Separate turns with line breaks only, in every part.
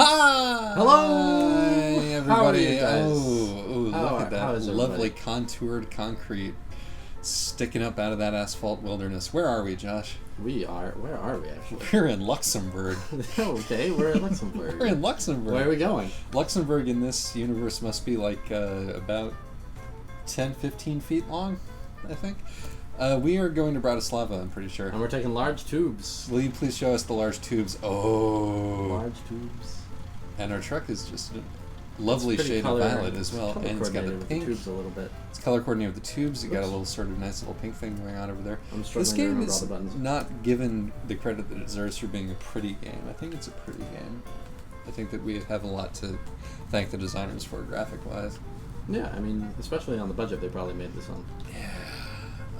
Hi!
Hello!
Hi, everybody.
How are you guys?
Look at that lovely
everybody?
contoured concrete sticking up out of that asphalt wilderness. Where are we, Josh?
Where are we actually?
We're in Luxembourg.
Okay, we're in Luxembourg.
We're in Luxembourg.
Where are we going?
Luxembourg in this universe must be like about 10, 15 feet long, I think. We are going to Bratislava, I'm pretty sure.
And we're taking large tubes.
Will you please show us the large tubes? Oh.
Large tubes.
And our truck is just a lovely shade of violet as well. And it's got the pink.
Tubes a little bit.
It's color coordinated with the tubes. You got a little sort of nice little pink thing going on over there.
I'm struggling
This
to
game
remember all
is
the buttons.
not given the credit that it deserves for being a pretty game. I think it's a pretty game. I think that we have a lot to thank the designers for graphic-wise.
Yeah, I mean, especially on the budget they probably made this on.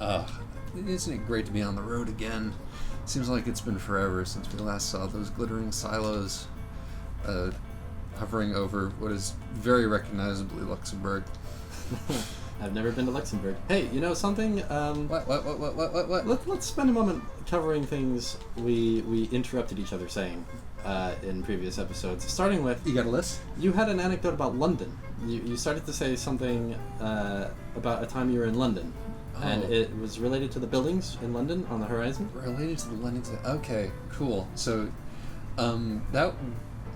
Yeah. Isn't it great to be on the road again? Seems like it's been forever since we last saw those glittering silos hovering over what is very recognizably Luxembourg.
I've never been to Luxembourg. Hey, you know something?
What?
Let's spend a moment covering things we interrupted each other saying in previous episodes. Starting with,
You got a list?
you had an anecdote about London. You started to say something about a time you were in London. And it was related to the buildings in London on the horizon?
Related to the London... Okay, cool. So,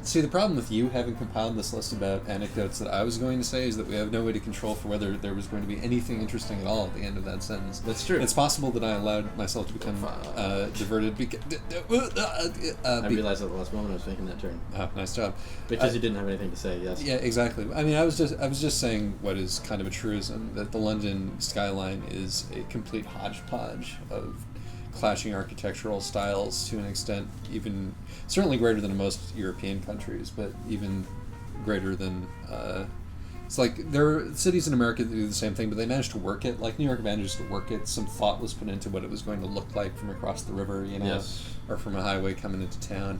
See, the problem with you having compiled this list about anecdotes that I was going to say is that we have no way to control for whether there was going to be anything interesting at all at the end of that sentence.
That's true.
It's possible that I allowed myself to become diverted because...
I realized at the last moment I was making that turn.
Oh, nice job.
Because you didn't have anything to say, yes.
Yeah, exactly. I mean, I was just saying what is kind of a truism, that the London skyline is a complete hodgepodge of clashing architectural styles to an extent even certainly greater than most European countries, but even greater than it's like there are cities in America that do the same thing, but they managed to work it. Like New York managed to work it. Some thought was put into what it was going to look like from across the river, you know,
Yes.
or from a highway coming into town.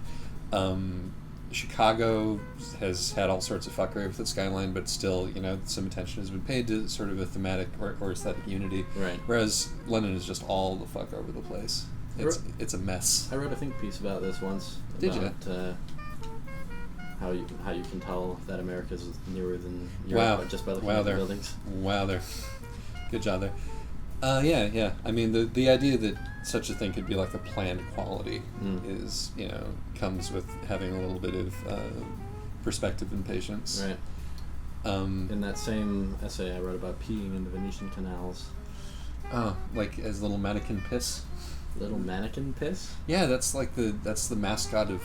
Chicago has had all sorts of fuckery with its skyline, but still, you know, some attention has been paid to sort of a thematic or aesthetic unity.
Right.
Whereas London is just all the fuck over the place. It's a mess.
I wrote a think piece about this once.
Did
you? How you can tell that America is newer than Europe just by looking at the buildings.
Wow, there. Good job there. Yeah. I mean, the idea that such a thing could be like a planned quality is, you know, comes with having a little bit of perspective and patience.
Right. In that same essay I wrote about peeing in the Venetian canals.
Oh, like as little mannequin piss?
Little mannequin piss?
Yeah, that's the mascot of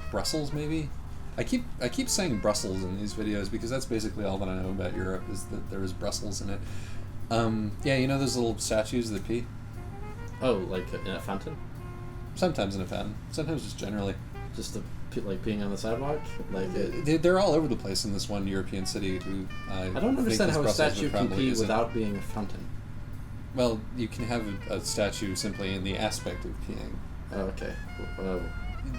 Brussels, maybe. I keep saying Brussels in these videos because that's basically all that I know about Europe is that there is Brussels in it. Yeah, you know those little statues that pee?
Oh, like in a fountain?
Sometimes in a fountain. Sometimes just generally.
Just like peeing on the sidewalk?
They're all over the place in this one European city. I don't
understand how a statue can pee without being a fountain.
Well, you can have a statue simply in the aspect of peeing.
Oh, okay.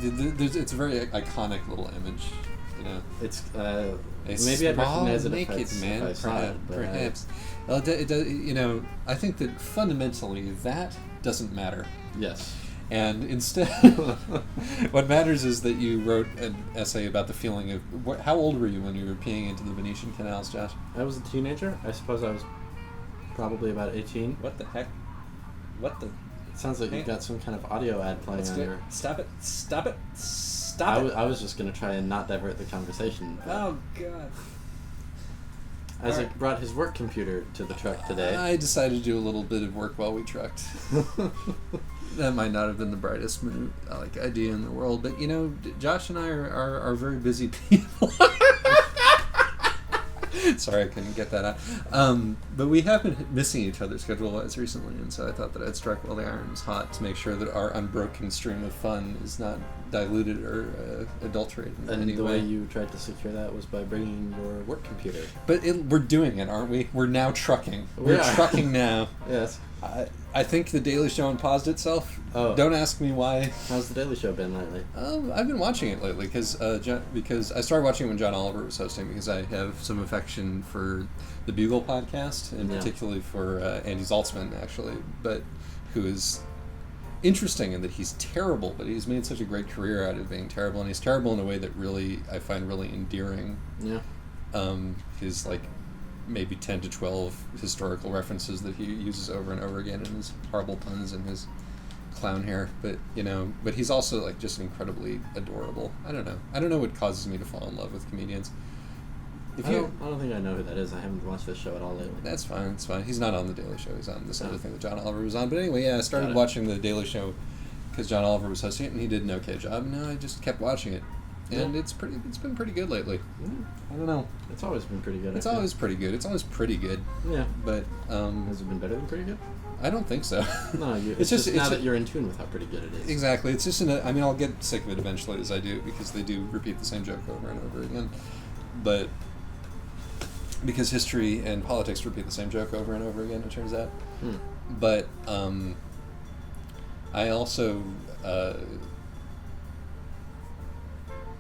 It's a very iconic little image, you know.
It's
a
maybe I'd recognize it
naked
if
man,
I saw it, but
perhaps. Well, it does, you know, I think that fundamentally that doesn't matter.
Yes.
And instead, what matters is that you wrote an essay about the feeling of how old were you when you were peeing into the Venetian canals, Josh?
I was a teenager. I suppose I was probably about 18.
What the heck? What the?
It sounds like you've got some kind of audio ad playing on your...
Stop it!
I was just going to try and not divert the conversation.
Oh, God.
Isaac brought his work computer to the truck today.
I decided to do a little bit of work while we trucked. That might not have been the brightest idea in the world, but you know, Josh and I are very busy people. Sorry, I couldn't get that out. But we have been missing each other schedule-wise recently, and so I thought that I'd strike while the iron was hot to make sure that our unbroken stream of fun is not diluted or adulterated in any way.
And the way you tried to secure that was by bringing your work computer.
But we're doing it, aren't we? We're now trucking. We're
are.
trucking now.
Yes.
I think The Daily Show unpaused itself.
Oh.
Don't ask me why.
How's The Daily Show been lately?
I've been watching it lately because I started watching it when John Oliver was hosting because I have some affection for the Bugle podcast and particularly for Andy Zaltzman, actually, but who is interesting in that he's terrible, but he's made such a great career out of being terrible, and he's terrible in a way that really I find really endearing.
Yeah.
His like maybe 10 to 12 historical references that he uses over and over again, and his horrible puns and his clown hair, but but he's also like just incredibly adorable. I don't know what causes me to fall in love with comedians.
I don't think I know who that is. I haven't watched this show at all lately.
That's fine. It's fine. He's not on the Daily Show. He's on this other thing that John Oliver was on. But anyway, yeah, I started watching the Daily Show because John Oliver was hosting it, and he did an okay job. And I just kept watching it, and it's been pretty good lately. I don't know.
It's always been pretty good.
It's always pretty good. It's always pretty good.
Yeah.
But
has it been better than pretty good?
I don't think so.
No, it's just now that you're in tune with how pretty good it is.
Exactly. It's just I'll get sick of it eventually as I do, because they do repeat the same joke over and over again. But because history and politics repeat the same joke over and over again, it turns out. But I also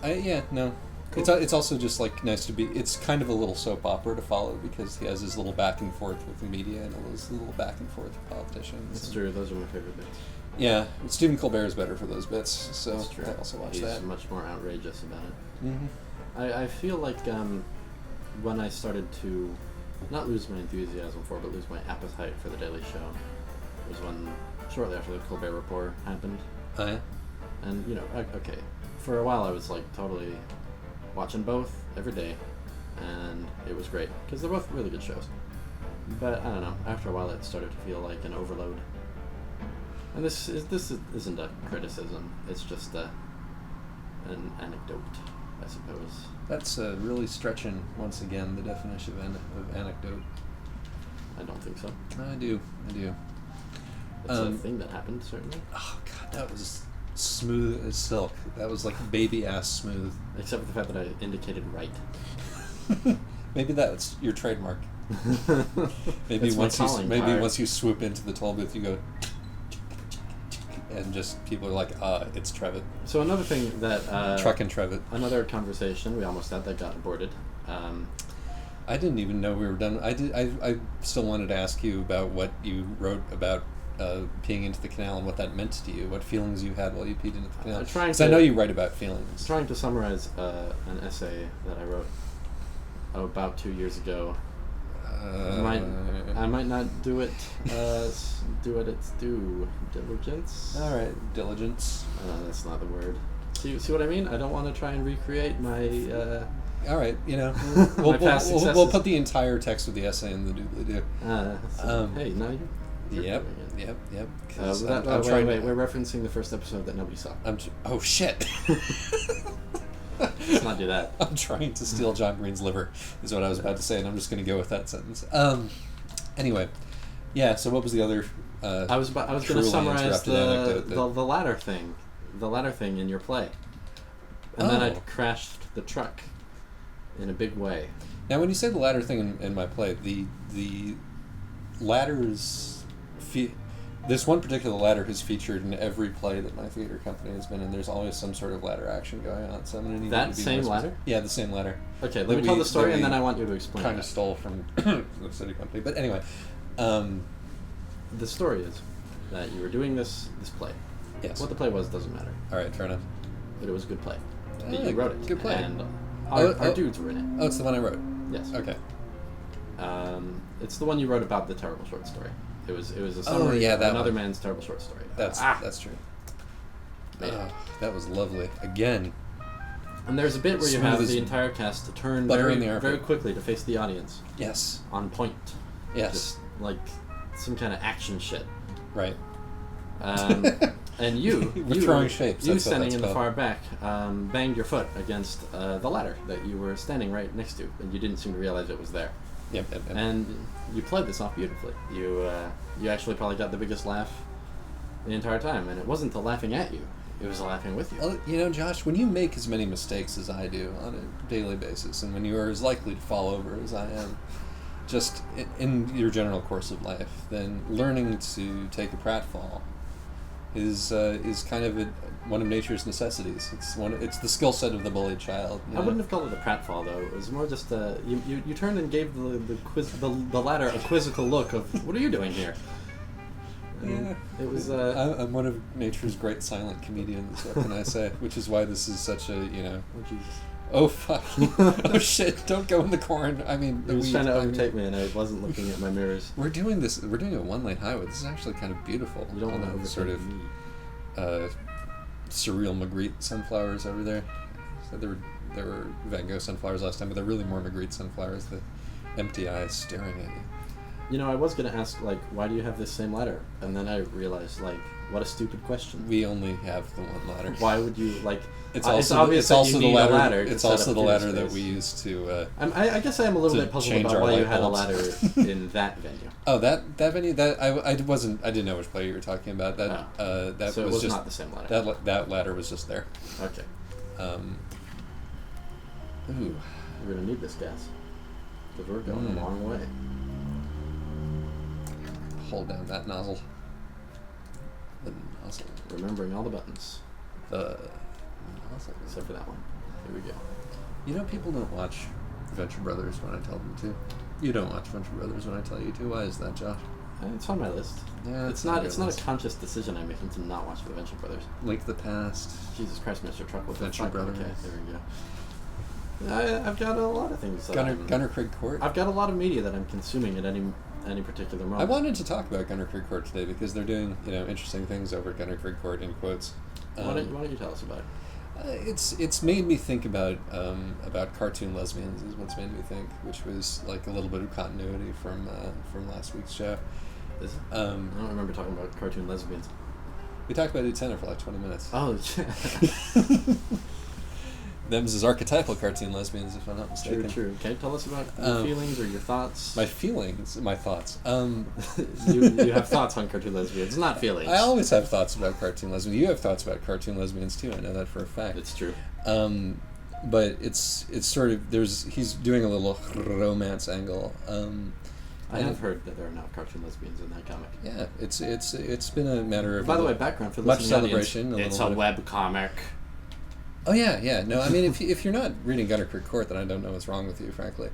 Cool. It's also just like nice to be. It's kind of a little soap opera to follow, because he has his little back and forth with the media and his little back and forth with politicians.
It's true. Those are my favorite bits.
Yeah, Stephen Colbert is better for those bits, so
That's true.
I also watch
He's
that.
He's much more outrageous about it.
Mm-hmm.
I feel like when I started to not lose my enthusiasm for, but lose my appetite for the Daily Show, was when shortly after the Colbert Report happened.
Oh yeah.
And okay, for a while I was like totally watching both every day, and it was great because they're both really good shows. But I don't know. After a while, it started to feel like an overload. And this isn't a criticism. It's just an anecdote, I suppose.
That's really stretching once again the definition of anecdote.
I don't think so.
I do.
It's a thing that happened, certainly.
Oh God, that was smooth as silk. That was like baby ass smooth.
Except for the fact that I indicated right.
Maybe that's your trademark. Maybe
it's
once you swoop into the toll booth, you go, and just people are like, it's Trevitt.
So another thing that
Truck and Trevitt.
Another conversation we almost had that got aborted.
I didn't even know we were done. I still wanted to ask you about what you wrote about peeing into the canal and what that meant to you, what feelings you had while you peed into the canal. Because I know you write about feelings.
Trying to summarize an essay that I wrote about 2 years ago. I might not do it. Do what it's due. Diligence.
All right, diligence.
That's not the word. See what I mean? I don't want to try and recreate my.
All right, we'll put the entire text of the essay in the doobly-doo.
Hey, now you.
Yep.
Wait, we're referencing the first episode that nobody saw.
Oh shit.
Let's not do that.
I'm trying to steal John Green's liver, is what I was about to say, and I'm just going to go with that sentence. Anyway, yeah. So what was the other?
I was going to summarize the ladder thing in your play, and then I crashed the truck in a big way.
Now, when you say the ladder thing in my play, the ladders. This one particular ladder is featured in every play that my theater company has been in. There's always some sort of ladder action going on. So I'm going to need
that
you to be
same ladder.
Yeah, the same ladder.
Okay, let me tell the story, and then I want you to explain.
Kind of stole from the city company, but anyway,
the story is that you were doing this play.
Yes.
What the play was doesn't matter.
All right, fair enough.
But it was a good play. You wrote it.
Good play.
And our dudes were in it.
Oh, it's the one I wrote.
Yes.
Okay.
It's the one you wrote about the terrible short story. It was a summary of another man's terrible short story.
That's true.
Yeah.
That was lovely. Again.
And there's a bit where you have the entire cast to turn very quickly to face the audience.
Yes.
On point.
Yes.
Just like some kind of action shit.
Right.
And you
throwing shapes.
You standing in the far back, banged your foot against the ladder that you were standing right next to, and you didn't seem to realize it was there.
Yep.
And you played this off beautifully. You actually probably got the biggest laugh the entire time, and it wasn't the laughing at you; it was the laughing with you.
Well, Josh, when you make as many mistakes as I do on a daily basis, and when you are as likely to fall over as I am, just in your general course of life, then learning to take a pratfall is kind of one of nature's necessities. It's the skill set of the bullied child.
I wouldn't have called it a pratfall though. It was more just you turned and gave the ladder a quizzical look of, what are you doing here?
Yeah.
It was.
I'm one of nature's great silent comedians. What can I say? Which is why this is such a
Oh Jesus.
Oh fuck! Oh shit! Don't go in the corn. I mean,
He was trying to overtake me, and I wasn't looking at my mirrors.
We're doing this. We're doing a one-lane highway. This is actually kind of beautiful.
You don't want to
All the
overtake
sort of
me.
surreal Magritte sunflowers over there. So there were Van Gogh sunflowers last time, but they're really more Magritte sunflowers. The empty eyes staring at you.
You know, I was gonna ask, like, why do you have this same ladder? And then I realized, like, what a stupid question.
We only have the one ladder.
Why would you, like...
It's
it's
also
obvious that you
the
need
ladder.
a ladder.
It's
to
also
set
the
up
ladder
space.
that we use to.
I guess I am a little
to
bit puzzled
change
about
our
why you
light
had a
bulbs.
ladder in that venue.
Oh, that venue. That I didn't know which player you were talking about. That that
So it
was
was
just
not the same ladder.
that ladder was just there.
Okay.
Ooh.
We're gonna need this gas. Because we're going a long way.
Hold down that nozzle. The nozzle.
Remembering all the buttons.
The nozzle.
Except for that one. Here we go.
You know, people don't watch Venture Brothers when I tell them to. You don't watch Venture Brothers when I tell you to. Why is that, Josh?
It's on my list.
Yeah,
It's not a conscious decision I'm making to not watch the Venture Brothers.
Link the Past.
Jesus Christ, Mr. Truck with
Venture Brothers.
Okay, there we go. I've got a lot of things.
Gunner Craig Court.
I've got a lot of media that I'm consuming at any particular moment.
I wanted to talk about Gunner Craig Court today because they're doing interesting things over at Gunner Craig Court in quotes.
Why don't you tell us about it?
It's made me think about cartoon lesbians is what's made me think, which was like a little bit of continuity from last week's show.
Is it? I don't remember talking about cartoon lesbians.
We talked about Lieutenant for like 20 minutes.
Oh, yeah.
Them's is archetypal cartoon lesbians, if I'm not mistaken.
True. Can you tell us about your feelings or your thoughts?
My feelings, my thoughts.
You have thoughts on cartoon lesbians, not feelings.
I always have thoughts about cartoon lesbians. You have thoughts about cartoon lesbians too. I know that for a fact.
It's true.
But it's sort of he's doing a little romance angle.
I have heard that there are now cartoon lesbians in that comic.
Yeah, it's been a matter of.
By the way, background for the
much
listening
celebration.
Audience, it's a web comic.
Oh yeah. No, I mean if you're not reading Gunner Craig Court, then I don't know what's wrong with you, frankly.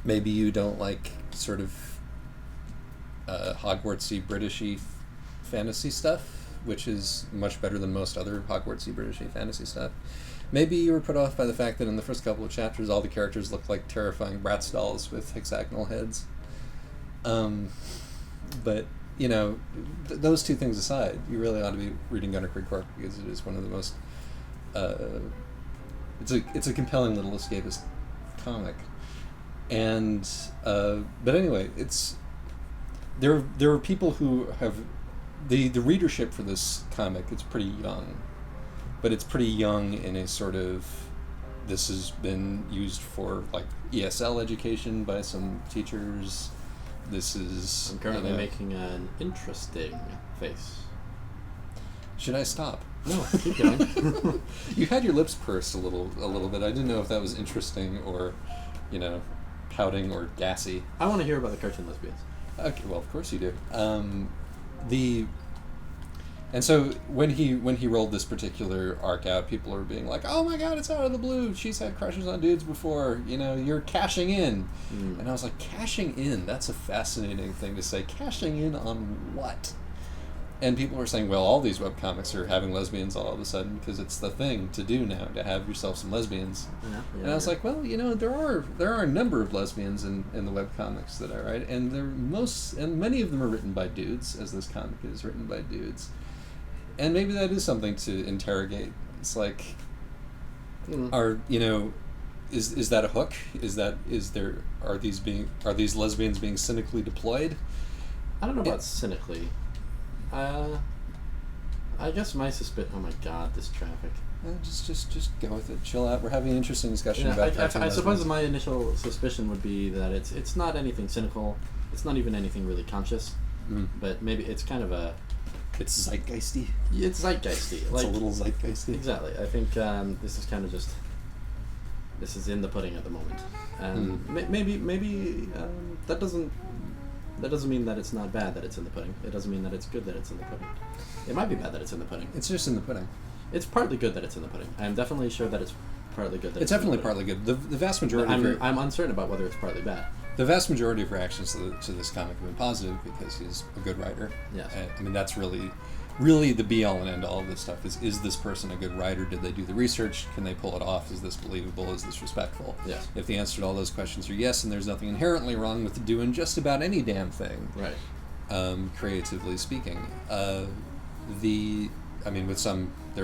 Maybe you don't like sort of Hogwartsy Britishy fantasy stuff, which is much better than most other Hogwartsy Britishy fantasy stuff. Maybe you were put off by the fact that in the first couple of chapters, all the characters look like terrifying Bratz dolls with hexagonal heads. But those two things aside, you really ought to be reading Gunner Craig Court because it is one of the most. It's a compelling little escapist comic, and but anyway, there are people who have the readership for this comic. It's pretty young, but it's pretty young in a sort of. This has been used for like ESL education by some teachers. This is.
I'm currently making an interesting face.
Should I stop?
No, keep going.
You had your lips pursed a little bit. I didn't know if that was interesting or, pouting or gassy.
I want to hear about the cartoon lesbians.
Okay, well, of course you do. And so when he rolled this particular arc out, people are being like, "Oh my God, it's out of the blue. She's had crushes on dudes before. You're cashing in." And I was like, "Cashing in? That's a fascinating thing to say. Cashing in on what?" And people were saying, "Well, all these webcomics are having lesbians all of a sudden because it's the thing to do now to have yourself some lesbians."
Yeah,
and I was like, "Well, there are a number of lesbians in the webcomics that I write, and many of them are written by dudes, as this comic is written by dudes." And maybe that is something to interrogate. It's like, is that a hook? Are these lesbians being cynically deployed?
I don't know about cynically. I guess my suspicion. Oh my God, this traffic.
Just go with it. Chill out. We're having an interesting discussion about.
I suppose my initial suspicion would be that it's not anything cynical. It's not even anything really conscious. But maybe it's kind of a.
It's zeitgeisty.
It's zeitgeisty.
It's a little zeitgeisty.
Exactly. I think this is kind of just. This is in the pudding at the moment, and maybe that doesn't mean that it's not bad that it's in the pudding. It doesn't mean that it's good that it's in the pudding. It might be bad that it's in the pudding.
It's just in the pudding.
It's partly good that it's in the pudding. I'm definitely sure that it's partly good.
It's definitely partly good. The vast majority.
I'm uncertain about whether it's partly bad.
The vast majority of reactions to this comic have been positive because he's a good writer.
Yes.
I mean, that's really the be-all and end-all of this stuff is this person a good writer? Did they do the research? Can they pull it off? Is this believable? Is this respectful?
Yes.
If the answer to all those questions are yes, and there's nothing inherently wrong with doing just about any damn thing,
Right.
Creatively speaking. There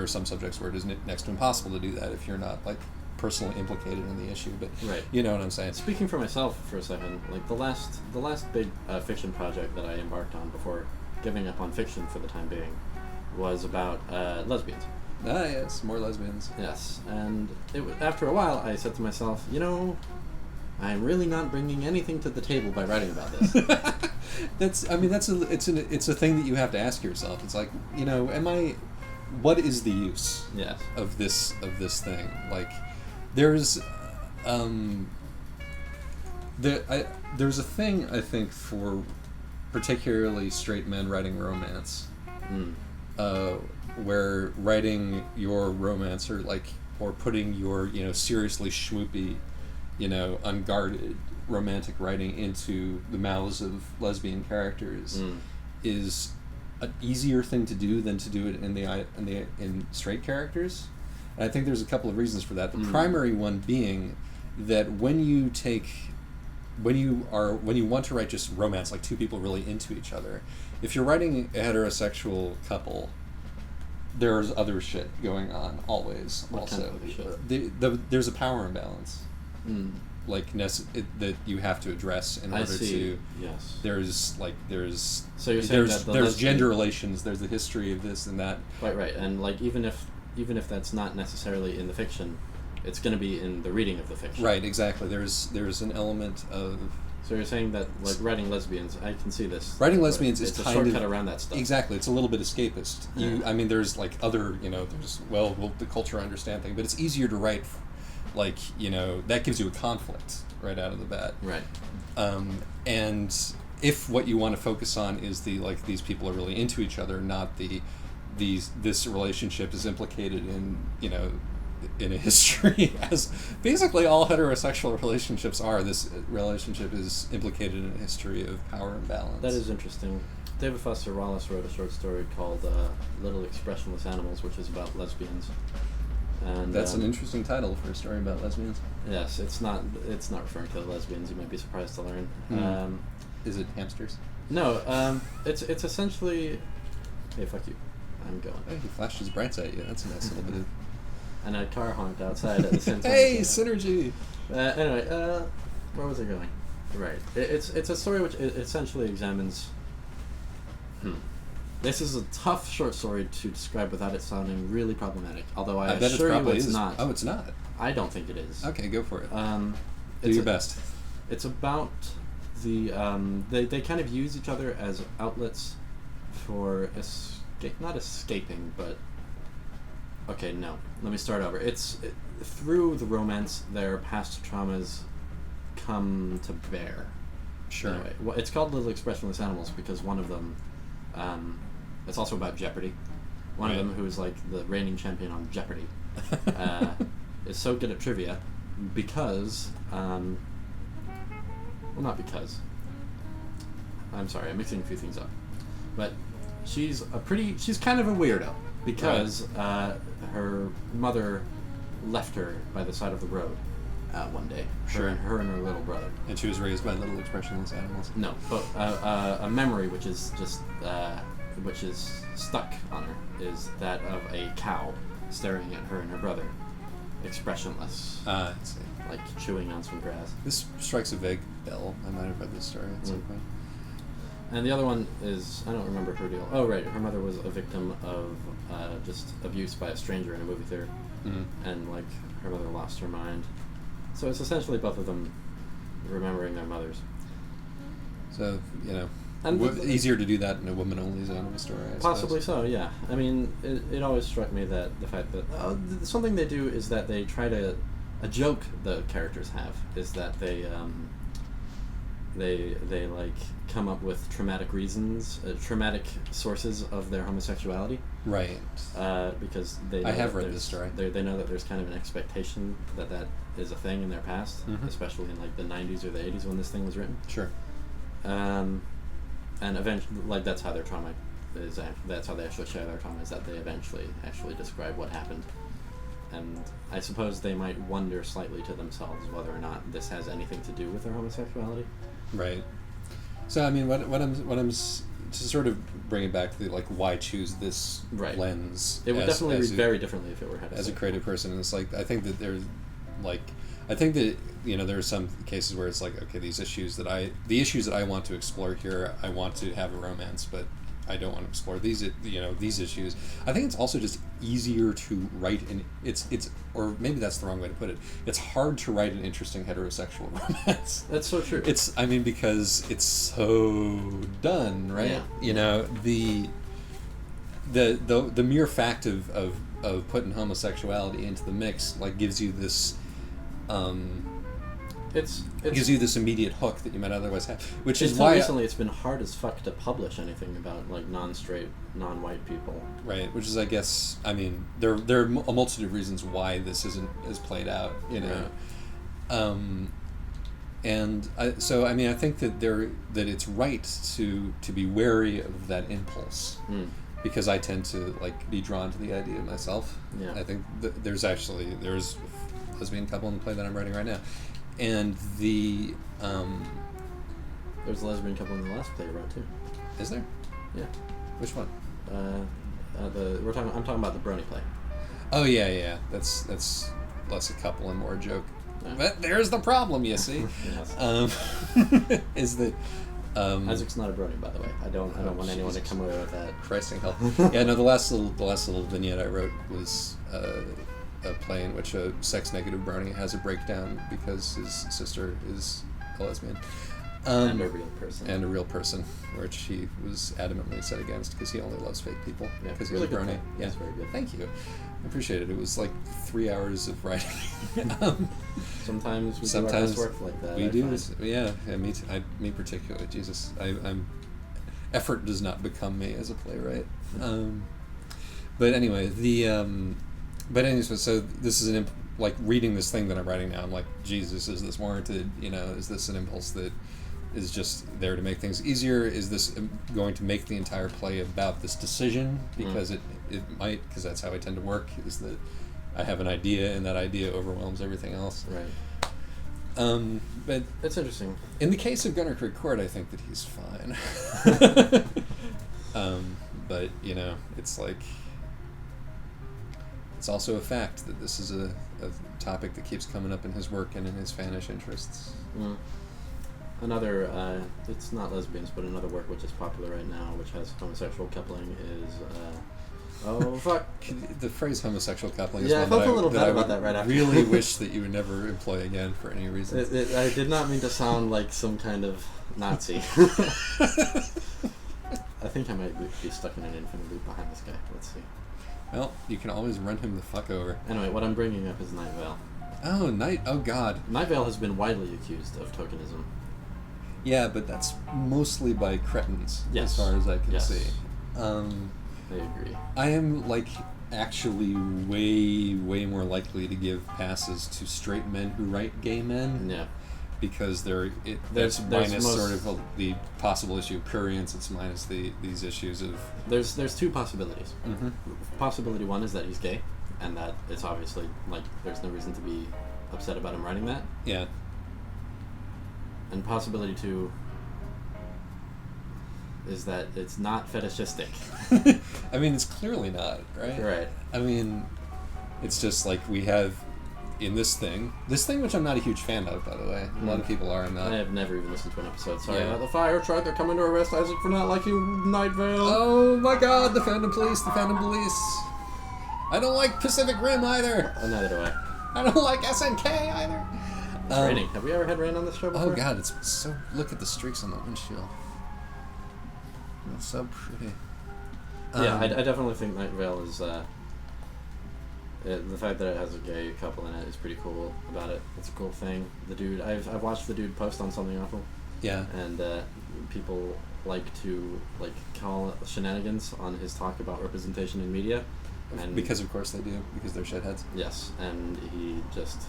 are some subjects where it is next to impossible to do that if you're not, like, personally implicated in the issue, but
Right.
you know what I'm saying.
Speaking for myself for a second, like the last big fiction project that I embarked on before giving up on fiction for the time being was about lesbians.
Ah, yes, more lesbians.
Yes, and after a while, I said to myself, I'm really not bringing anything to the table by writing about this.
It's a thing that you have to ask yourself. It's like, what is the use
Yes.
of this thing? Like, there's there's a thing, I think, for particularly straight men writing romance, where writing your romance or putting your seriously schmoopy, unguarded romantic writing into the mouths of lesbian characters is an easier thing to do than to do it in straight characters. And I think there's a couple of reasons for that. The primary one being that when you want to write just romance, like two people really into each other, if you're writing a heterosexual couple, there's other shit going on always.
What
also,
kind of shit?
There's a power imbalance, that you have to address in order to.
Yes.
There's
So you're saying that
there's gender relations. There's the history of this and that.
Right, and like even if that's not necessarily in the fiction, it's going to be in the reading of the fiction.
Right, exactly. There's an element of.
So you're saying that, like, writing lesbians, I can see this.
Writing lesbians is
it's a
kind
shortcut
of
around that stuff.
Exactly, it's a little bit escapist.
Yeah.
There's like other, there's will the culture understand thing, but it's easier to write, like, that gives you a conflict right out of the bat.
Right.
And if what you want to focus on is these people are really into each other, not this relationship is implicated in in a history, as basically all heterosexual relationships are. This relationship is implicated in a history of power imbalance.
That is interesting. David Foster Wallace wrote a short story called Little Expressionless Animals, which is about lesbians. And
that's an interesting title for a story about lesbians.
Yes, it's not referring to the lesbians. You might be surprised to learn.
Is it hamsters?
No, it's essentially. Hey, fuck you. I'm going.
Oh, he flashed his brights at you. That's a nice little bit of.
And a car honked outside at the same time.
Hey, synergy!
Anyway, where was I going? Right. It's a story which essentially examines. This is a tough short story to describe without it sounding really problematic. Although I
bet
assure
it
you it's
is.
not.
Oh, it's not.
I don't think it is.
Okay, go for it. Do
It's
your best.
It's about the they kind of use each other as outlets for not escaping, but okay, no. Let me start over. Through the romance, their past traumas come to bear.
Sure.
Anyway, it's called Little Expressionless Animals because one of them, it's also about Jeopardy. One of them, who is like the reigning champion on Jeopardy, is so good at trivia because, well, not because. I'm sorry, I'm mixing a few things up, but she's kind of a weirdo because her mother left her by the side of the road one day. Her and her little brother.
And she was raised by little expressionless animals.
No, but a memory which is stuck on her is that of a cow staring at her and her brother, expressionless.
I see.
Like chewing on some grass.
This strikes a vague bell. I might have read this story at some point.
And the other one is, I don't remember her deal. Oh, right. Her mother was a victim of just abuse by a stranger in a movie theater. And, like, her mother lost her mind. So it's essentially both of them remembering their mothers.
So,
And
easier to do that in a woman-only zone of a story, I
possibly
suppose.
so, yeah. I mean, it always struck me that the fact that something they do is that they try to... A joke the characters have is that they they like come up with traumatic reasons, traumatic sources of their homosexuality.
Right.
Because they know
I have
that
read this story.
They know that there's kind of an expectation that is a thing in their past,
Mhm.
especially in like the 90s or the 80s when this thing was written.
Sure.
And eventually, like, that's how their trauma is. That's how they actually share their trauma, is that they eventually actually describe what happened. And I suppose they might wonder slightly to themselves whether or not this has anything to do with their homosexuality.
Right. So I mean, to sort of bring it back to like why choose this
Right.
lens?
It would definitely read
a,
very differently if it were heterosexual.
as a creative person. And it's like I think that there's like I think that there are some cases where it's like, okay, the issues that I want to explore here, I want to have a romance, but I don't want to explore these issues. I think it's also just easier to write it's or maybe that's the wrong way to put it. It's hard to write an interesting heterosexual romance.
That's so true.
Because it's so done, right?
Yeah.
The mere fact of putting homosexuality into the mix like gives you this it gives you this immediate hook that you might otherwise have, which is why
recently it's been hard as fuck to publish anything about like non-straight, non-white people.
Right, which is, I guess, I mean, there are a multitude of reasons why this isn't as played out,
Right.
And I think that it's right to be wary of that impulse, because I tend to like be drawn to the idea myself.
Yeah.
I think there's a lesbian couple in the play that I'm writing right now. And
there's a lesbian couple in the last play you wrote too.
Is there?
Yeah.
Which one?
I'm talking about the Brony play.
Oh yeah. That's less a couple and more a joke.
Yeah.
But there's the problem, you see.
Yes.
Is that
Isaac's not a Brony, by the way. I don't want anyone to come away with that.
Christ in hell. Yeah, no. The last little vignette I wrote was a play in which a sex-negative brony has a breakdown because his sister is a lesbian.
And a real person.
And a real person, which he was adamantly set against because he only loves fake people.
Yeah,
because
really
he's a brony.
good.
Yeah,
That's very good.
Thank you. I appreciate it. It was like 3 hours of writing.
Sometimes we do our best work like that.
We do. Yeah, me particularly. Jesus, I'm. Effort does not become me as a playwright. But anyway, so this is like reading this thing that I'm writing now. I'm like, Jesus, is this warranted? Is this an impulse that is just there to make things easier? Is this going to make the entire play about this decision? Because it might, because that's how I tend to work, is that I have an idea and that idea overwhelms everything else.
Right.
But
it's interesting.
In the case of Gunnar Krug Court, I think that he's fine. But, it's like, it's also a fact that this is a topic that keeps coming up in his work and in his fanish interests.
Another, it's not lesbians, but another work which is popular right now, which has homosexual coupling, is, oh, fuck.
The phrase homosexual coupling is
I
one
felt
that
a little bad about
would
that right after.
really wish that you would never employ again for any reason.
I did not mean to sound like some kind of Nazi. I think I might be stuck in an infinite loop behind this guy. Let's see.
Well, you can always run him the fuck over.
Anyway, what I'm bringing up is Night Vale.
Oh, God.
Night Vale has been widely accused of tokenism.
Yeah, but that's mostly by cretins,
Yes.
as far as I can see.
I agree.
I am, actually way more likely to give passes to straight men who write gay men.
Yeah.
Because that's minus sort of the possible issue of prurience. It's minus these issues of...
There's two possibilities.
Mm-hmm.
Possibility one is that he's gay, and that it's obviously, there's no reason to be upset about him writing that.
Yeah.
And possibility two is that it's not fetishistic.
I mean, it's clearly not, right?
Right.
I mean, it's just like we have in this thing which I'm not a huge fan of, by the way. A lot of people are. I'm not.
I have never even listened to an episode. Sorry about the fire truck. They're coming to arrest Isaac for not liking Night Vale.
Oh my God, the fandom police. I don't like Pacific Rim either.
Oh, neither do I.
I don't like SNK either.
It's raining. Have we ever had rain on this show before?
Oh God, it's so... Look at the streaks on the windshield. It's so pretty.
Yeah, I definitely think Night Vale is... the fact that it has a gay couple in it is pretty cool about it. It's a cool thing. The dude... I've watched the dude post on Something Awful.
Yeah.
And people like to call shenanigans on his talk about representation in media, and
Because of course they do, because they're shitheads.
yes, and he just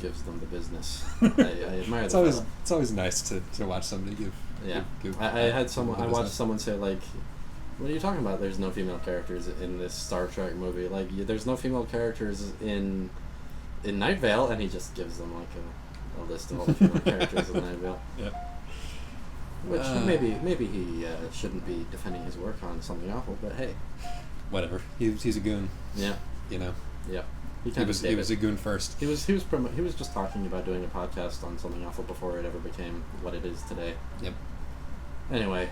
gives them the business. I admire
It's
the
always
fellow.
it's always nice to watch somebody give.
Yeah,
give
I had someone.
the
I watched
business.
someone say like, "What are you talking about? There's no female characters in this Star Trek movie. Like, there's no female characters in Night Vale," and he just gives them like a list of all the female characters in Night Vale.
Yeah.
Which maybe he shouldn't be defending his work on Something Awful, but hey,
Whatever. He's a goon.
yeah,
You know.
yeah.
He was a goon first.
He was just talking about doing a podcast on Something Awful before it ever became what it is today.
Yep.
Anyway,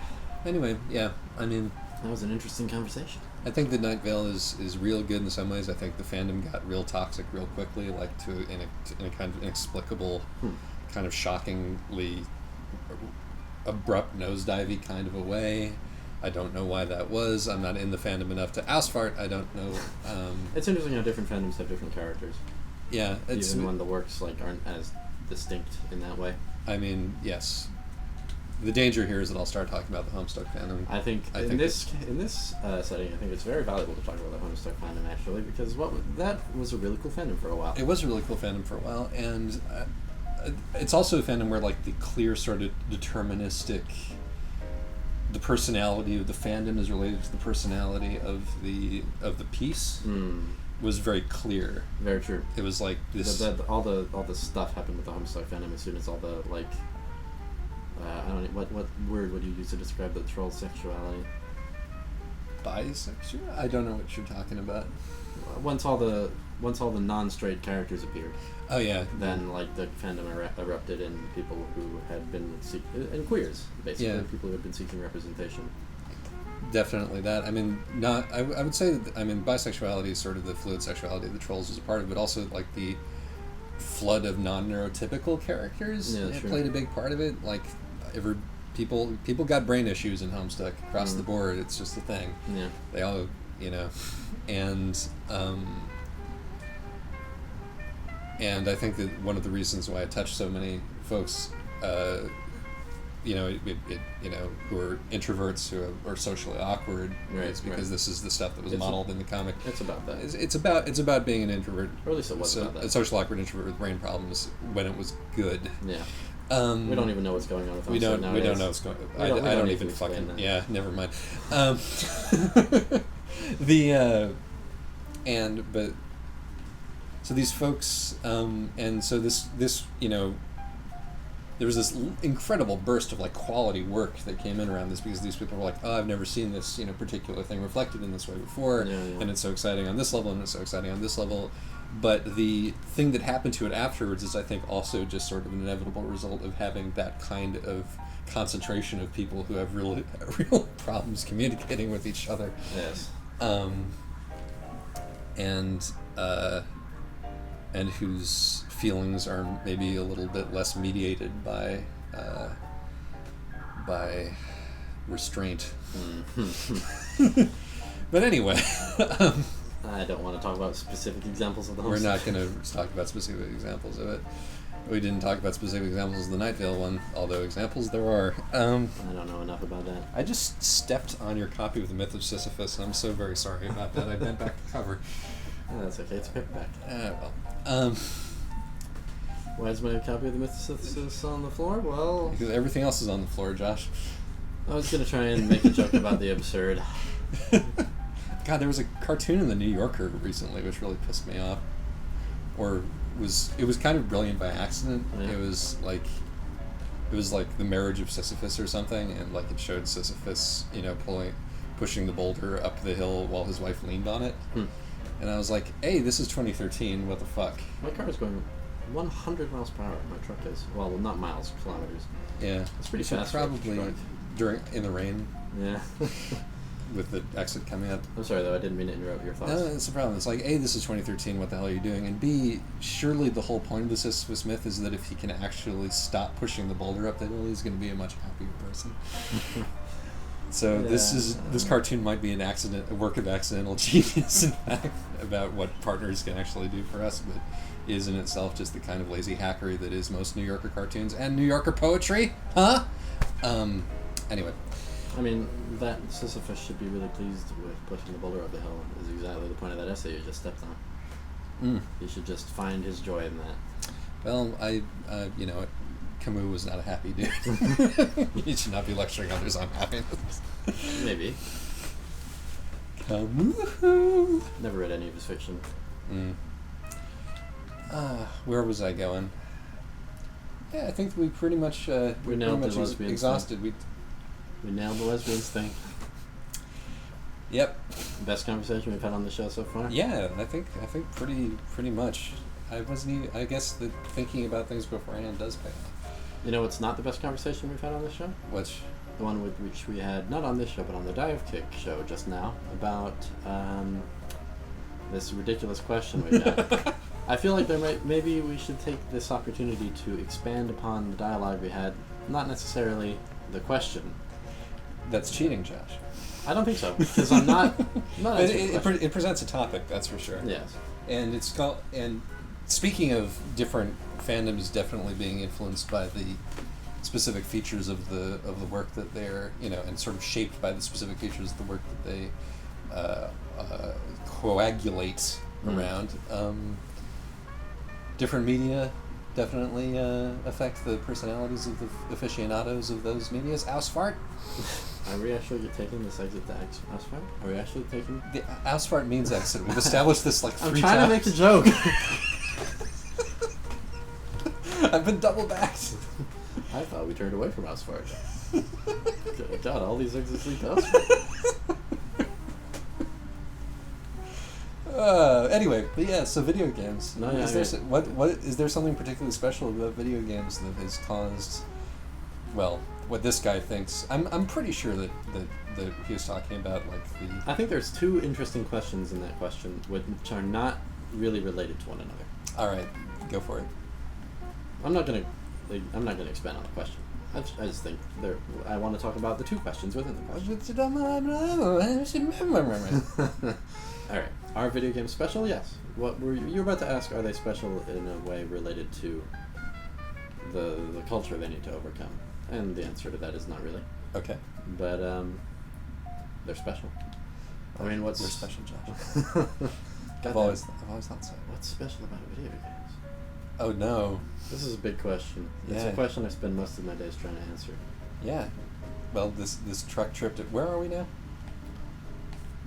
Yeah. I mean,
that was an interesting conversation.
I think the Night Vale is real good in some ways. I think the fandom got real toxic real quickly, like in a kind of inexplicable, kind of shockingly abrupt nosedivey kind of a way. I don't know why that was. I'm not in the fandom enough to ausfart. I don't know.
It's interesting how different fandoms have different characters,
Yeah, it's.
even when the works aren't as distinct in that way.
I mean, yes. The danger here is that I'll start talking about the Homestuck fandom.
I think in this setting, I think it's very valuable to talk about the Homestuck fandom actually, because that was a really cool fandom for a while.
It was a really cool fandom for a while, and it's also a fandom where like the clear sort of deterministic. The personality of the fandom is related to the personality of the piece. Was very clear.
Very true.
It was like this.
All the stuff happened with the Homestuck fandom as soon as all the I don't know what word would you use to describe the troll sexuality?
Bisexual? I don't know what you're talking about.
Once all the non-straight characters appeared,
Oh yeah.
then the fandom erupted in people who had been and queers, basically.
Yeah.
People who had been seeking representation.
Definitely that. I mean, not. I would say that. I mean, bisexuality is sort of the fluid sexuality of the trolls was a part of it, but also like the flood of non-neurotypical characters.
Yeah,
It
sure.
played a big part of it. Like, people got brain issues in Homestuck across the board. It's just a thing.
Yeah.
They all, and I think that one of the reasons why it touched so many folks, who are introverts who are socially awkward,
Right,
is because
right.
this is the stuff that was
It's
modeled in the comic.
It's about that.
It's about being an introvert,
Or at least it was about
a
that.
social awkward introvert with brain problems when it was good.
Yeah.
We
We don't even know what's going on with Homestuck
we don't
nowadays.
know what's going.
We
I
don't
don't
need
even
to explain
fucking
that.
yeah. Never mind. So these folks, and so this there was this incredible burst of quality work that came in around this because these people were like, oh, I've never seen this particular thing reflected in this way before,
Yeah.
and it's so exciting on this level, and it's so exciting on this level. But the thing that happened to it afterwards is, I think, also just sort of an inevitable result of having that kind of concentration of people who have real problems communicating with each other.
Yes.
And whose feelings are maybe a little bit less mediated by restraint. But anyway,
I don't want to talk about specific examples of the Homestuck.
we're not going to talk about specific examples of it. We didn't talk about specific examples of the Night Vale one, although examples there are.
I don't know enough about that.
I just stepped on your copy of The Myth of Sisyphus, and I'm so very sorry about that. I bent back the cover.
Oh, that's okay. It's a paperback.
Well.
Why is my copy of the Myth of Sisyphus on the floor? Well,
Because everything else is on the floor, Josh.
I was going to try and make a joke about the absurd.
God, there was a cartoon in the New Yorker recently which really pissed me off. It was kind of brilliant by accident.
Yeah.
It was like the marriage of Sisyphus or something, and it showed Sisyphus, pushing the boulder up the hill while his wife leaned on it. And I was like, hey, this is 2013, what the fuck?
My car is going 100 miles per hour. My truck is. Well, not miles, kilometers.
Yeah.
It's pretty
So
fast for a
probably
truck.
in the rain
Yeah.
with the exit coming up.
I'm sorry, though. I didn't mean to interrupt your thoughts.
No, that's the problem. It's like, A, this is 2013, what the hell are you doing? And B, surely the whole point of the Sisyphus myth is that if he can actually stop pushing the boulder up the hill, he's going to be a much happier person. So this cartoon might be a work of accidental genius, in fact, about what partners can actually do for us, but is in itself just the kind of lazy hackery that is most New Yorker cartoons and New Yorker poetry, huh? Anyway.
I mean, that Sisyphus should be really pleased with pushing the boulder up the hill, is exactly the point of that essay you just stepped on. He should just find his joy in that.
Well, Camus was not a happy dude. He should not be lecturing others on happiness.
Maybe.
Camus.
Never read any of his fiction.
Where was I going? Yeah, I think we pretty much
we nailed the lesbians
exhausted.
We nailed the lesbians thing.
Yep.
Best conversation we've had on the show so far.
Yeah, I think pretty much. I guess that thinking about things beforehand does pay off.
You know what's not the best conversation we've had on this show?
Which?
The one with which we had, not on this show, but on the Dive Kick show just now, about this ridiculous question we got. I feel like maybe we should take this opportunity to expand upon the dialogue we had, not necessarily the question.
That's cheating, Josh.
I don't think so, because I'm not
it presents a topic, that's for sure.
Yes.
And it's called, and speaking of different fandoms definitely being influenced by the specific features of the work that they're, and sort of shaped by the specific features of the work that they coagulate around. Different media definitely affect the personalities of the aficionados of those medias. Ausfart.
Are we actually taking this exit to Ausfart? Are we actually taking...
The Ausfart means exit. We've established this like 3 times.
I'm trying to make a joke.
I've been double-backed.
I thought we turned away from Ausfart. God, all these exits lead to Ausfart.
Anyway, but yeah, so video games.
No,
Is there something particularly special about video games that has caused, well, what this guy thinks? I'm pretty sure that he was talking about like the...
I think there's 2 interesting questions in that question, which are not really related to one another.
All right, go for it.
I'm not gonna expand on the question. I just think I want to talk about the 2 questions within the question. All right. Are video games special? Yes. What were you about to ask? Are they special in a way related to the culture they need to overcome? And the answer to that is not really.
Okay.
But they're special. I mean,
they're special, Josh? I've always thought so.
What's special about video games?
Oh no.
This is a big question.
Yeah.
It's a question I spend most of my days trying to answer.
Yeah. Well, this truck trip to... Where are we now?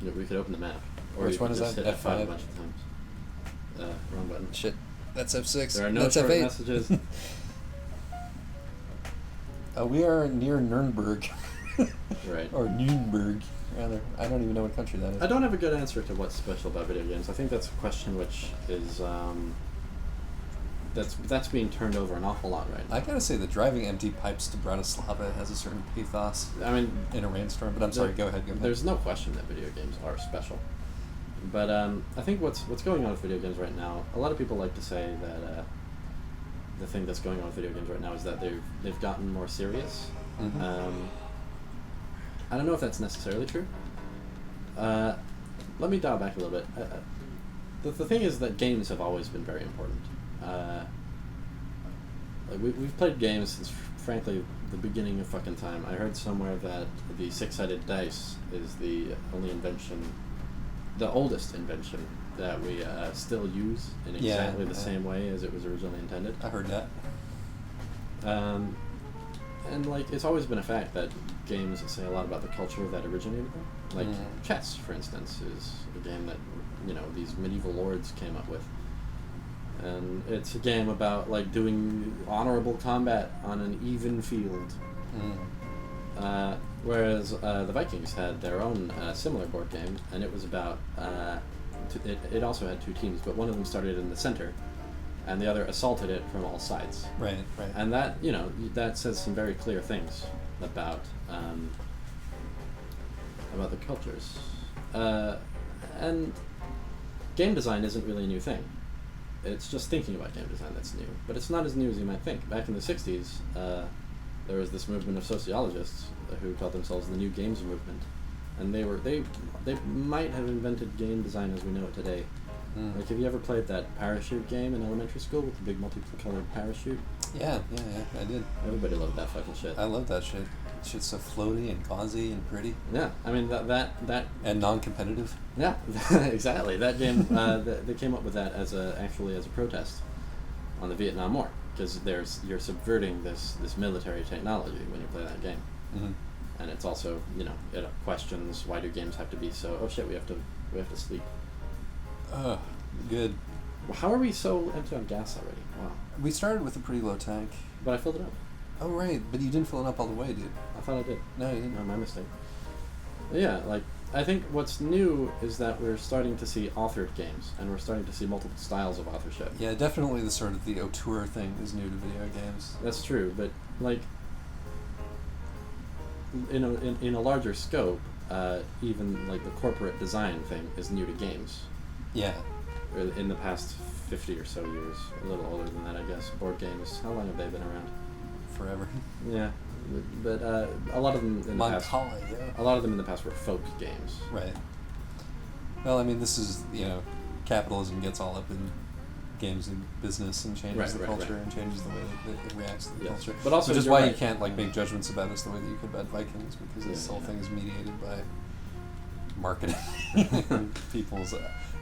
Yeah, we could open the map. Or
which one is that?
Hit F5 a bunch of times. Wrong button.
Shit. That's F6.
There are no
That's
short
F8.
messages.
We are near Nuremberg.
Right.
Or Nuremberg, rather. I don't even know what country that is.
I don't have a good answer to what's special about video games. I think that's a question which is... That's being turned over an awful lot right now.
I gotta say that driving empty pipes to Bratislava has a certain pathos.
I mean,
in a rainstorm. But I'm sorry. Go ahead.
There's no question that video games are special. But I think what's going on with video games right now, a lot of people like to say that the thing that's going on with video games right now is that they've gotten more serious.
Mm-hmm.
I don't know if that's necessarily true. Let me dial back a little bit. The thing is that games have always been very important. We've played games since, frankly, the beginning of fucking time. I heard somewhere that the 6-sided dice is the oldest invention that we still use in exactly the same way as it was originally intended.
I heard that.
And like, it's always been a fact that games say a lot about the culture that originated them. Like chess, for instance, is a game that these medieval lords came up with. And it's a game about like doing honorable combat on an even field. Whereas the Vikings had their own similar board game, and it was about it also had 2 teams, but one of them started in the center, and the other assaulted it from all sides.
Right.
And that that says some very clear things about the cultures. And game design isn't really a new thing. It's just thinking about game design that's new. But it's not as new as you might think. Back in the 60s, there was this movement of sociologists who called themselves the New Games Movement, and they might have invented game design as we know it today. Like, have you ever played that parachute game in elementary school with the big multicolored parachute?
Yeah, I did.
Everybody loved that fucking shit.
I love that shit. Shit's so floaty and gauzy and pretty.
Yeah, I mean that
and non-competitive.
Yeah, exactly. That game, they came up with that actually as a protest on the Vietnam War, because you're subverting this military technology when you play that game, and it's also, you know, it questions, why do games have to be so? Oh shit, we have to sleep.
Good.
How are we so empty on gas already? Wow.
We started with a pretty low tank.
But I filled it up.
Oh right, but you didn't fill it up all the way, dude.
I thought I did.
No, you didn't.
No, my mistake. But yeah, like, I think what's new is that we're starting to see authored games, and we're starting to see multiple styles of authorship.
Yeah, definitely the sort of the auteur thing is new to video games.
That's true, but like, in a larger scope, even like the corporate design thing is new to games.
Yeah.
In the past 50 or so years, a little older than that, I guess. Board games, how long have they been around?
Forever.
Yeah, but a lot of them in the past.
Yeah.
A lot of them in the past were folk games.
Right. Well, I mean, this is, you know, capitalism gets all up in games and business and changes the culture and changes the way that it reacts to the culture. But also, which is why you can't like make judgments about us the way that you could about Vikings, because this whole thing is mediated by marketing and people's.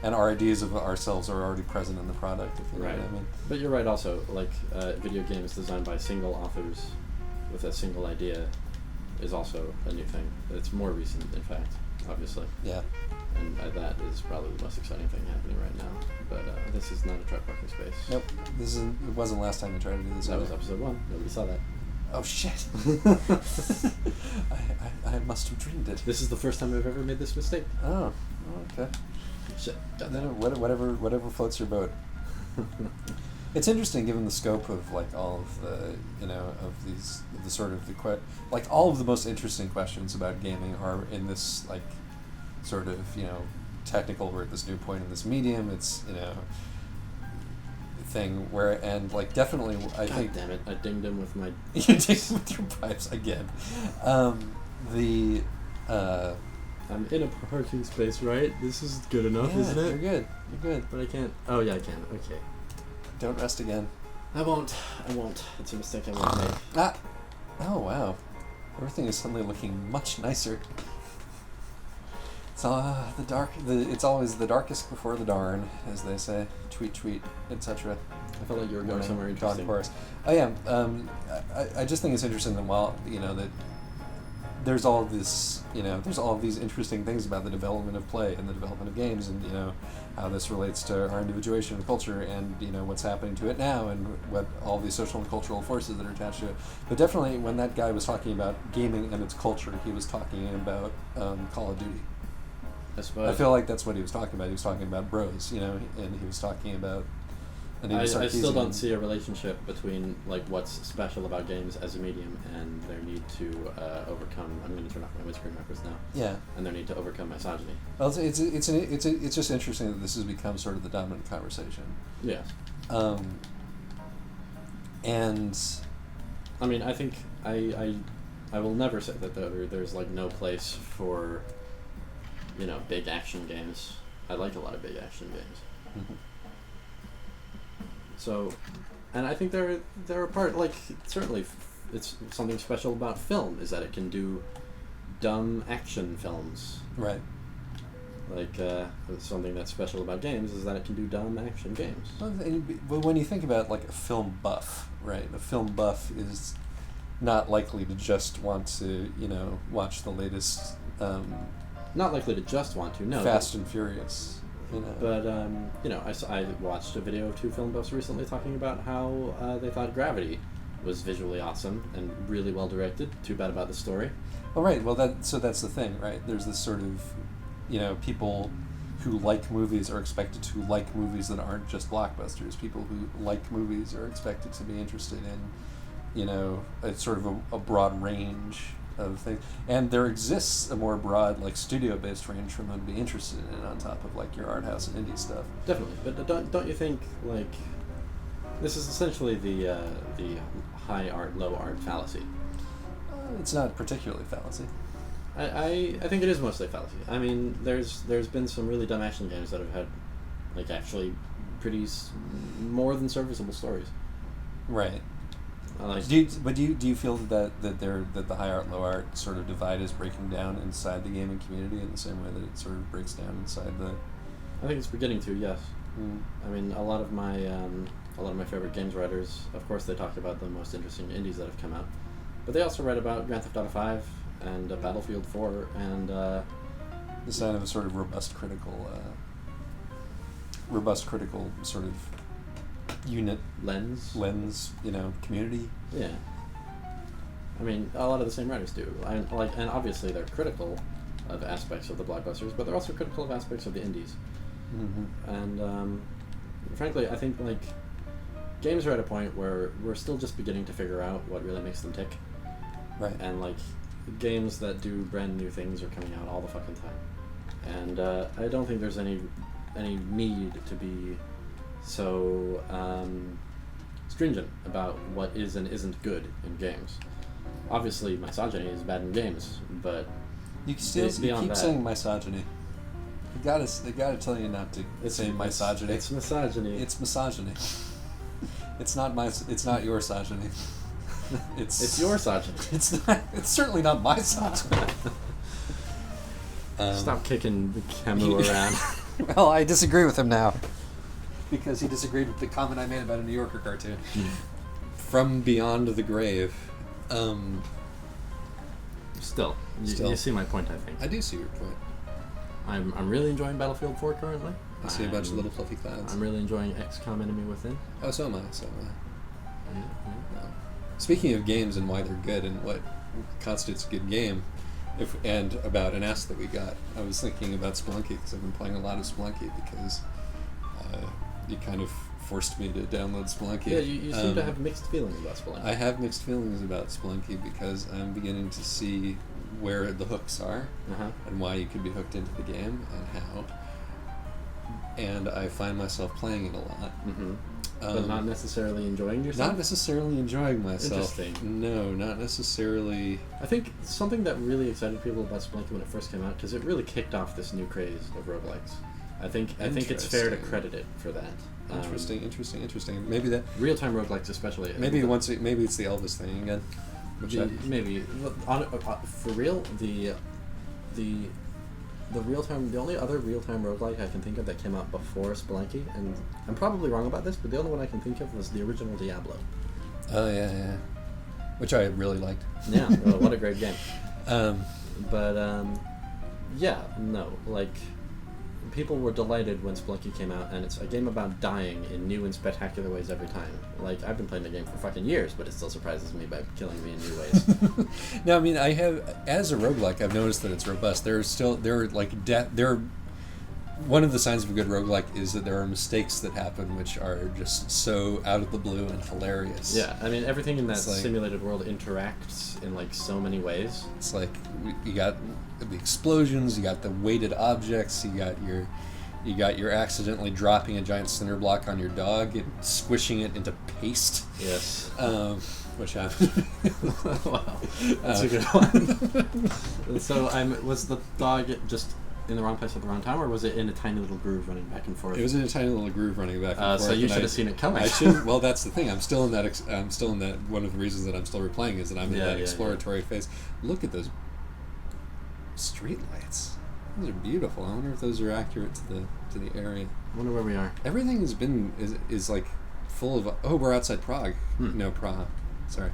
And our ideas of ourselves are already present in the product, if you know what I mean.
But you're right also, like, video games designed by single authors with a single idea is also a new thing. It's more recent, in fact, obviously.
Yeah.
And that is probably the most exciting thing happening right now. But this is not a truck parking space.
Nope. It wasn't last time we tried to do this.
That was episode 1. Nobody saw that.
Oh, shit. I must have dreamed it.
This is the first time I've ever made this mistake.
Oh, okay.
Shit.
Whatever floats your boat. It's interesting, given the scope of like all of the, you know, of these, the sort of like all of the most interesting questions about gaming are in this like sort of, you know, technical. We're at this new point in this medium. It's, you know, thing where, and like definitely I think.
Damn it! I dinged him with my.
You dinged him with your pipes again.
I'm in a parking space, right? This is good enough, isn't it?
You're good. You're good.
But I can't. Oh yeah, I can. Okay.
Don't rest again.
I won't. It's a mistake I won't make.
Ah! Oh wow. Everything is suddenly looking much nicer. It's it's always the darkest before the dawn, as they say. Tweet, etc.
I felt like you were going somewhere interesting.
I am. I just think it's interesting that while, you know, that there's all this, you know, there's all of these interesting things about the development of play and the development of games, and, you know, how this relates to our individuation and culture, and, you know, what's happening to it now, and what all these social and cultural forces that are attached to it. But definitely, when that guy was talking about gaming and its culture, he was talking about Call of Duty. I feel like that's what he was talking about. He was talking about bros, you know, and he was talking about. And
I still don't see a relationship between like what's special about games as a medium and their need to overcome. I'm going to turn off my windscreen wipers now.
Yeah. And
their need to overcome misogyny.
Well, it's just interesting that this has become sort of the dominant conversation.
Yeah.
And.
I mean, I think I will never say that there's like no place for, you know, big action games. I like a lot of big action games.
Mm-hmm.
So, and I think they're a part, like, certainly it's something special about film is that it can do dumb action films.
Right.
Like, something that's special about games is that it can do dumb action games.
Well, when you think about, like, a film buff, right, a film buff is not likely to just want to, you know, watch the latest...
not likely to just want to, no.
Fast and Furious. You know.
But, you know, I watched a video of 2 film buffs recently talking about how they thought Gravity was visually awesome and really well directed. Too bad about the story.
Well, right. Well, that's the thing, right? There's this sort of, you know, people who like movies are expected to like movies that aren't just blockbusters. People who like movies are expected to be interested in, you know, a sort of a broad range of things, and there exists a more broad, like, studio-based range for them to be interested in on top of, like, your art house and indie stuff.
Definitely, but don't you think, like, this is essentially the high art, low art fallacy?
It's not particularly fallacy.
I think it is mostly fallacy. I mean, there's been some really dumb action games that have had, like, actually pretty more than serviceable stories.
Right.
Like,
Do you feel that the high art low art sort of divide is breaking down inside the gaming community in the same way that it sort of breaks down inside the?
I think it's beginning to, yes.
Mm.
I mean, a lot of my favorite games writers, of course, they talk about the most interesting indies that have come out, but they also write about Grand Theft Auto 5 and Battlefield 4 and
the sign of a sort of robust critical sort of unit
lens,
community.
Yeah. I mean, a lot of the same writers do. And obviously they're critical of aspects of the blockbusters, but they're also critical of aspects of the indies.
Mm-hmm.
And frankly, I think, like, games are at a point where we're still just beginning to figure out what really makes them tick.
Right.
And, like, games that do brand new things are coming out all the fucking time. And I don't think there's any need to be so stringent about what is and isn't good in games. Obviously, misogyny is bad in games, but
you keep saying misogyny. They gotta tell you not to say misogyny.
It's misogyny.
It's misogyny. It's not your misogyny. It's your misogyny. It's certainly not my misogyny.
Stop kicking Camus around.
Well, I disagree with him now. Because he disagreed with the comment I made about a New Yorker cartoon. From Beyond the Grave.
Still, you see my point, I think.
I do see your point.
I'm really enjoying Battlefield 4 currently.
I see a bunch of little fluffy clouds.
I'm really enjoying XCOM Enemy Within.
Oh, so am I.
Yeah.
Speaking of games and why they're good and what constitutes a good game, and about an ask that we got, I was thinking about Spelunky because I've been playing a lot of Spelunky because you kind of forced me to download Spelunky.
Yeah, you seem to have mixed feelings about Spelunky.
I have mixed feelings about Spelunky because I'm beginning to see where the hooks are and why you could be hooked into the game and how. And I find myself playing it a lot.
Mm-hmm. But not necessarily enjoying yourself?
Not necessarily enjoying myself.
Interesting.
No, not necessarily.
I think something that really excited people about Spelunky when it first came out, because it really kicked off this new craze of roguelikes. I think it's fair to credit it for that.
Interesting. Maybe that
real-time roguelikes, especially.
Maybe it's the Elvis thing again.
Maybe for real, the only other real-time roguelike I can think of that came out before Spelunky, and I'm probably wrong about this, but the only one I can think of was the original Diablo.
Oh yeah, which I really liked.
Yeah, well, what a great game. People were delighted when Spelunky came out, and it's a game about dying in new and spectacular ways every time. Like, I've been playing the game for fucking years, but it still surprises me by killing me in new ways.
No, I mean, I have, as a roguelike, I've noticed that it's robust. One of the signs of a good roguelike is that there are mistakes that happen which are just so out of the blue and hilarious.
Yeah, I mean, everything in that simulated world interacts in, like, so many ways.
It's like, you got the explosions, you got the weighted objects, you got your accidentally dropping a giant cinder block on your dog and squishing it into paste.
Yes.
Which happened.
Wow, that's a good one. So, was the dog just in the wrong place at the wrong time, or was it in a tiny little groove running back and forth?
It was in a tiny little groove running back and forth.
So you should have seen it coming.
Well, that's the thing. I'm still in that. One of the reasons that I'm still replaying is that I'm in that exploratory phase. Look at those street lights. Those are beautiful. I wonder if those are accurate to the area.
I wonder where we are.
Everything is like full of. Oh, we're outside Prague. No, Prague. Sorry.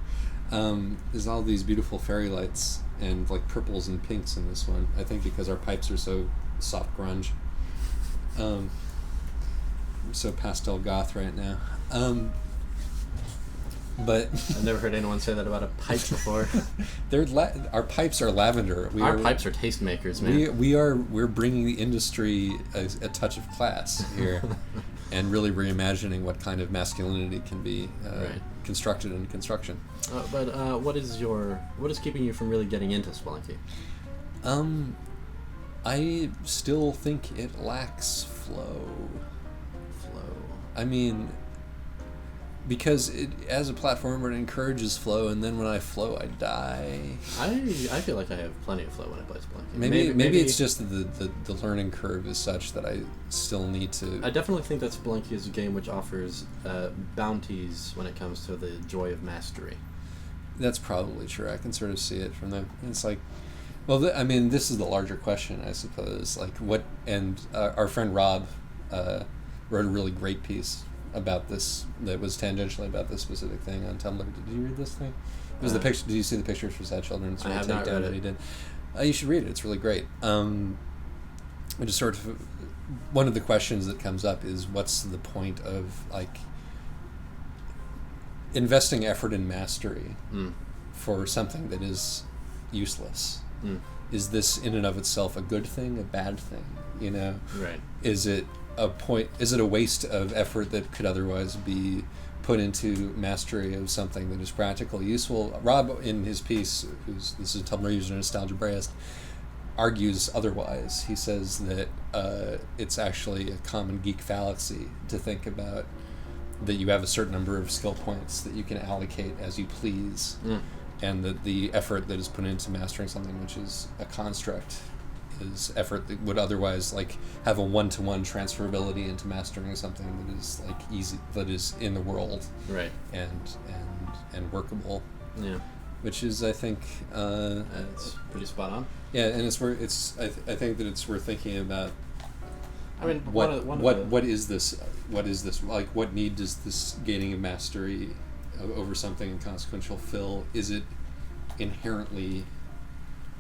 There's all these beautiful fairy lights and like purples and pinks in this one. I think because our pipes are so soft grunge. I'm so pastel goth right now. But
I've never heard anyone say that about a pipe before.
Our pipes are lavender.
Our pipes are tastemakers, man.
We're bringing the industry a touch of class here, and really reimagining what kind of masculinity can be constructed in construction.
But what is keeping you from really getting into Spelunky?
I still think it lacks flow. I mean, Because as a platformer, it encourages flow, and then when I flow, I die.
I feel like I have plenty of flow when I play Spelunky.
Maybe it's just that the learning curve is such that I still need to...
I definitely think that Spelunky is a game which offers bounties when it comes to the joy of mastery.
That's probably true. I can sort of see it from that. It's like... Well, I mean, this is the larger question, I suppose. Like, what... And our friend Rob wrote a really great piece about this that was tangentially about this specific thing on Tumblr. Did you read this thing? It was the picture. Did you see the pictures for Sad Children?
I have not read it.
He did. You should read it. It's really great. Just sort of one of the questions that comes up is what's the point of like investing effort in mastery for something that is useless? Is this in and of itself a good thing, a bad thing? You know,
right?
Is it a waste of effort that could otherwise be put into mastery of something that is practically useful? Rob, in his piece, this is a Tumblr user, Nostalgia Brayist, argues otherwise. He says that it's actually a common geek fallacy to think about that you have a certain number of skill points that you can allocate as you please, and that the effort that is put into mastering something which is a construct is effort that would otherwise like have a one-to-one transferability into mastering something that is like easy, that is in the world,
right,
and workable.
Yeah,
which is, I think,
it's pretty spot on.
Yeah, and it's where it's. I think that it's worth thinking about.
I mean,
what is this? What is this? Like, what need does this gaining of mastery over something inconsequential fill? Is it inherently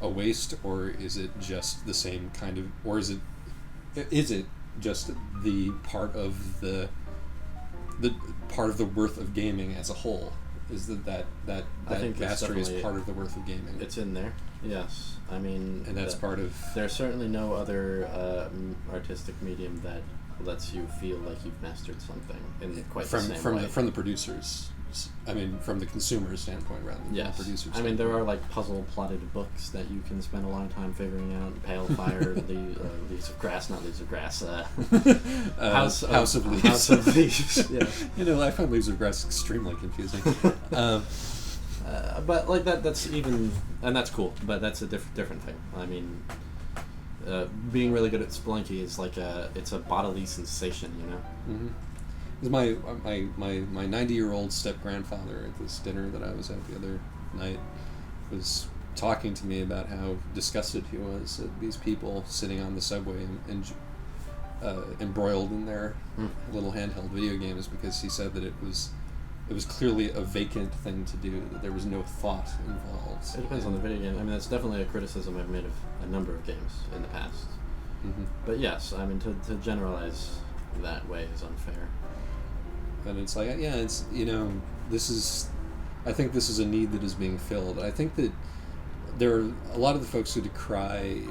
a waste, or is it just the same kind of, or is it just the part of the part of the worth of gaming as a whole? Is that
I think
mastery is part of the worth of gaming?
It's in there, yes. I mean,
and that's part of.
There's certainly no other artistic medium that lets you feel like you've mastered something in quite the same way.
From the producers. I mean, from the consumer's standpoint rather than the producer's standpoint.
I mean, there are like puzzle plotted books that you can spend a long time figuring out. Pale Fire, Leaves of Grass, not Leaves of Grass. House of Leaves. House of Leaves. Yeah.
You know, I find Leaves of Grass extremely confusing.
But like that's even, and that's cool. But that's a different thing. I mean, being really good at Spelunky is like it's a bodily sensation, you know.
Mm-hmm. My 90-year-old step-grandfather at this dinner that I was at the other night was talking to me about how disgusted he was at these people sitting on the subway and embroiled in their little handheld video games, because he said that it was clearly a vacant thing to do, that there was no thought involved.
It depends on the video game. I mean, that's definitely a criticism I've made of a number of games in the past. Mm-hmm. But yes, I mean, to generalize that way is unfair.
And it's like, yeah, it's, you know, I think this is a need that is being filled. I think that there are a lot of the folks who decry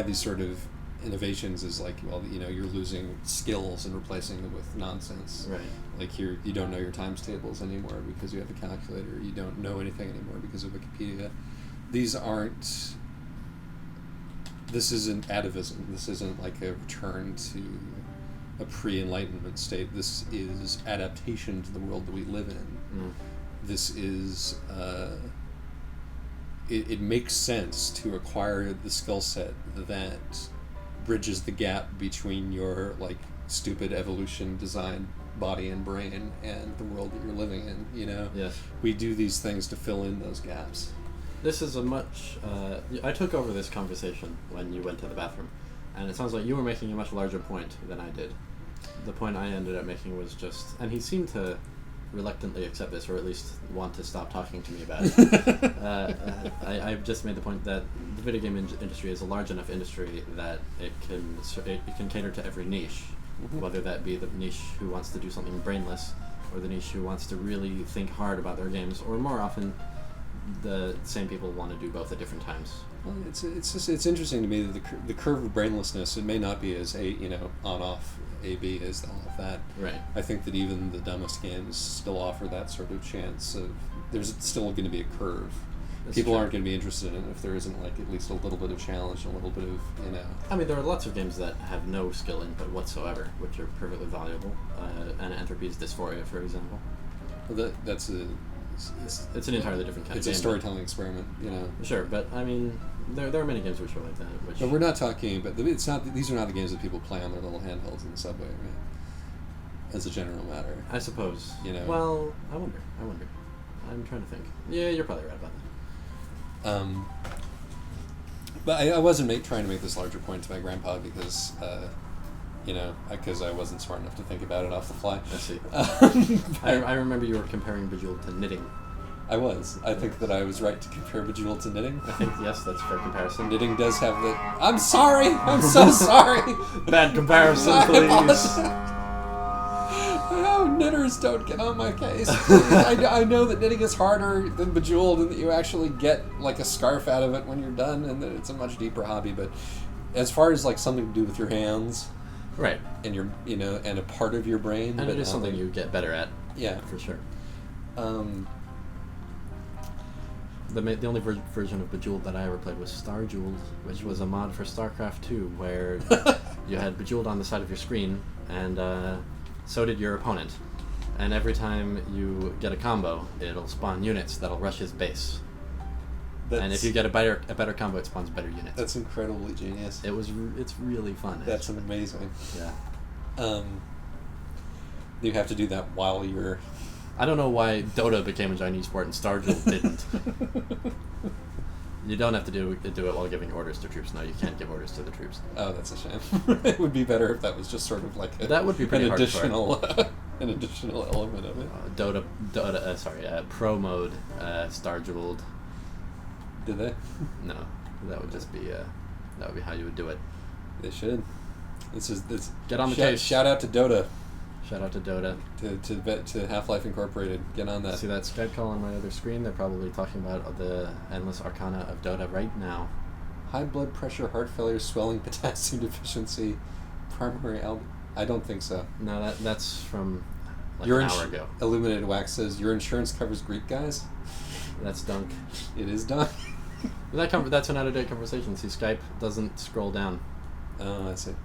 these sort of innovations as like, well, you know, you're losing skills and replacing them with nonsense. Right. Like you don't know your times tables anymore because you have a calculator. You don't know anything anymore because of Wikipedia. This isn't atavism. This isn't like a return to a pre-Enlightenment state. This is adaptation to the world that we live in. This is it makes sense to acquire the skill set that bridges the gap between your like stupid evolution design body and brain and the world that you're living in, you know.
Yes.
We do these things to fill in those gaps.
This is a much I took over this conversation when you went to the bathroom, and it sounds like you were making a much larger point than I did. The point I ended up making was just, and he seemed to reluctantly accept this, or at least want to stop talking to me about it. I just made the point that the video game industry is a large enough industry that it can cater to every niche, whether that be the niche who wants to do something brainless, or the niche who wants to really think hard about their games, or more often, the same people want to do both at different times.
Well, it's interesting to me that the curve of brainlessness, it may not be as on-off A/B as all of that.
Right.
I think that even the dumbest games still offer that sort of chance of there's still going to be a curve. people
true.
aren't going to be interested in it if there isn't like at least a little bit of challenge, and a little bit of
I mean, there are lots of games that have no skill input whatsoever, which are perfectly valuable. And Entropy's Dysphoria, for example.
Well, that's a
It's an entirely different kind
it's
of
a
game.
storytelling experiment,
Sure, but I mean, there are many games which are like that. Which
But we're not talking. But it's not. These are not the games that people play on their little handhelds in the subway, right? As a general matter.
I suppose.
Well,
I wonder. I'm trying to think. Yeah, you're probably right about that.
But I wasn't trying to make this larger point to my grandpa because, because I wasn't smart enough to think about it off the fly.
I see. I remember you were comparing Bejeweled to knitting.
I was. I think that I was right to compare Bejeweled to knitting.
I think, yes, that's a fair comparison.
Knitting does have the... I'm sorry! I'm so sorry!
Bad comparison, please.
Oh, knitters don't get on my case. I know that knitting is harder than Bejeweled and that you actually get like a scarf out of it when you're done and that it's a much deeper hobby, but as far as like something to do with your hands...
Right.
And your, and a part of your brain.
And it is something you get better at.
Yeah.
For sure. The only version of Bejeweled that I ever played was Star Jeweled, which was a mod for StarCraft 2, where you had Bejeweled on the side of your screen, and so did your opponent. And every time you get a combo, it'll spawn units that'll rush his base. And if you get a better combo, it spawns better units.
That's incredibly genius.
It's really fun.
That's amazing.
Yeah.
You have to do that while you're...
I don't know why Dota became a Chinese sport and Star Jewel didn't. You don't have to do it while giving orders to troops. No, you can't give orders to the troops.
Oh, that's a shame. It would be better if that was just sort of like
that would be pretty
an
hard
additional an additional element of it.
Pro mode, Star Jeweled.
Did they?
No, that would just be that would be how you would do it.
They should. This
get on the case.
Shout out to Dota.
Shout out to Dota.
To Half-Life Incorporated. Get on that.
See that Skype call on my other screen? They're probably talking about the endless arcana of Dota right now.
High blood pressure, heart failure, swelling, potassium deficiency, primary I don't think so.
No, that's from like
an
hour ago.
Illuminated Wax says, your insurance covers Greek guys?
That's Dunk.
It is Dunk.
That's an out-of-date conversation. See, Skype doesn't scroll down.
Oh, I see.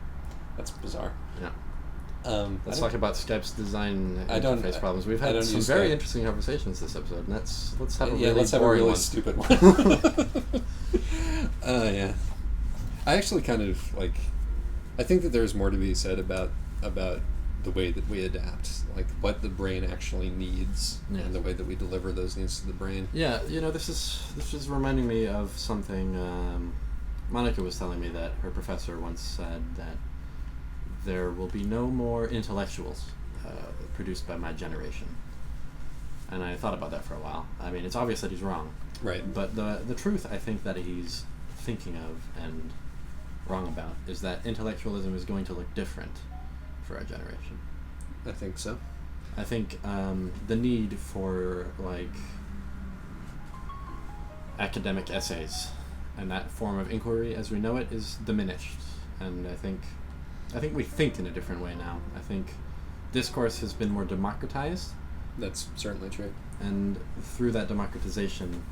That's bizarre.
Yeah. Let's talk about Skype's design interface problems. We've had some very interesting conversations this episode, and let's have a really
stupid one. Yeah. I actually kind of I think that there's more to be said about the way that we adapt, like what the brain actually needs, and the way that we deliver those needs to the brain.
Yeah, this is reminding me of something. Monica was telling me that her professor once said that there will be no more intellectuals produced by my generation. And I thought about that for a while. I mean, it's obvious that he's wrong.
Right.
But the truth, I think, that he's thinking of and wrong about is that intellectualism is going to look different for our generation.
I think so.
I think the need for, academic essays and that form of inquiry as we know it is diminished. And I think we think in a different way now. I think discourse has been more democratized.
That's certainly true.
And through that democratization,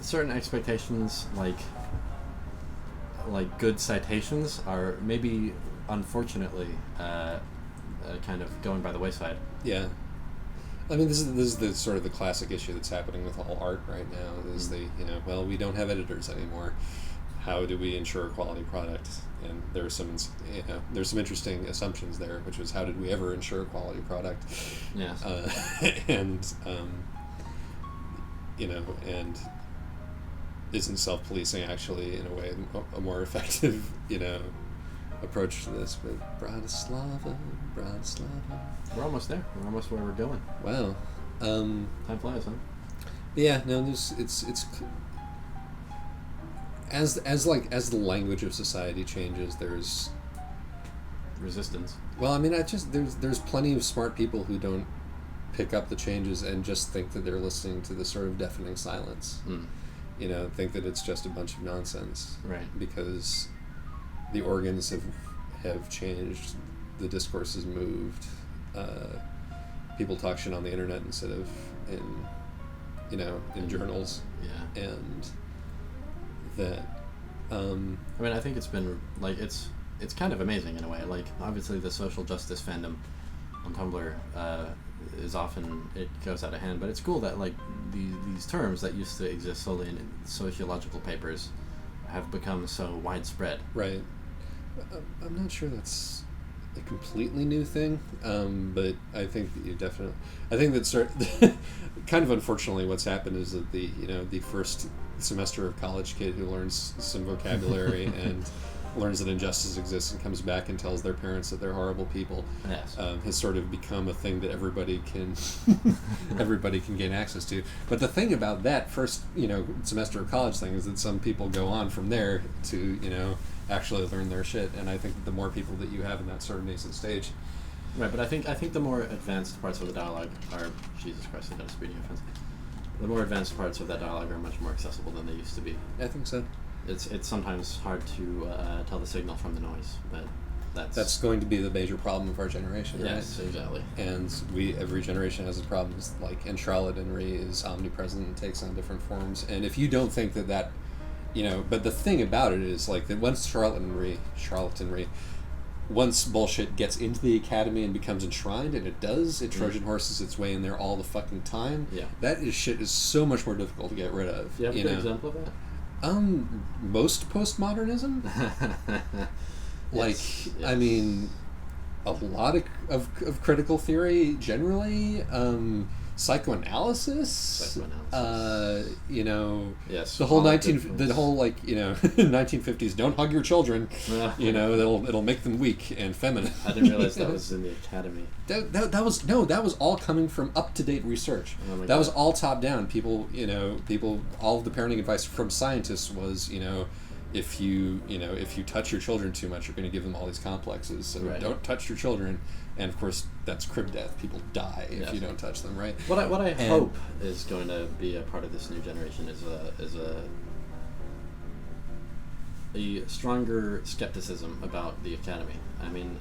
certain expectations like good citations are maybe, unfortunately, kind of going by the wayside.
Yeah. I mean, this is the sort of the classic issue that's happening with all art right now. Is we don't have editors anymore. How do we ensure a quality product? And there's some interesting assumptions there, which was how did we ever ensure a quality product?
Yes.
And isn't self-policing actually in a way a more effective approach to this? With Bratislava.
We're almost there. We're almost where we're going.
Wow.
Time flies, huh?
Yeah. No. It's as the language of society changes, there's
resistance.
Well, I mean, there's plenty of smart people who don't pick up the changes and just think that they're listening to the sort of deafening silence. Think that it's just a bunch of nonsense.
Right.
Because the organs have changed, the discourse has moved. People talk shit on the internet instead of in journals,
Yeah.
and that.
I mean, I think it's been like it's kind of amazing in a way. Like, obviously, the social justice fandom on Tumblr is often, it goes out of hand, but it's cool that like these terms that used to exist solely in sociological papers have become so widespread.
Right. I'm not sure that's a completely new thing, but I think that I think that kind of unfortunately what's happened is that the first semester of college kid who learns some vocabulary and learns that injustice exists and comes back and tells their parents that they're horrible people,
Yes.
Has sort of become a thing that everybody can gain access to. But the thing about that first semester of college thing is that some people go on from there to actually learn their shit, and I think that the more people that you have in that sort of nascent stage.
Right, but I think the more advanced parts of the dialogue are, Jesus Christ, I got a speeding offense. The more advanced parts of that dialogue are much more accessible than they used to be.
I think so.
It's sometimes hard to tell the signal from the noise, but
that's going to be the major problem of our generation.
Yes,
right?
Exactly.
And every generation has its problems. Like, and charlatanry is omnipresent and takes on different forms. And if you don't think that but the thing about it is like that once charlatanry, once bullshit gets into the academy and becomes enshrined, and it Trojan horses its way in there all the fucking time.
Yeah.
Shit is so much more difficult to get rid of.
Do you have a good example of that?
Most postmodernism.
Yes.
I mean, a lot of critical theory generally. Psychoanalysis.
Yes.
The whole 1950s. Don't hug your children. It'll make them weak and feminine.
I didn't realize that was in the academy.
That was all coming from up-to-date research.
Oh my
that
God.
was all top-down. People, all of the parenting advice from scientists was, if you touch your children too much, you're going to give them all these complexes. So
Right.
Don't touch your children. And of course, that's crib death. People die if
Yes.
you don't touch them, right?
What I hope is going to be a part of this new generation is a stronger skepticism about the academy. I mean,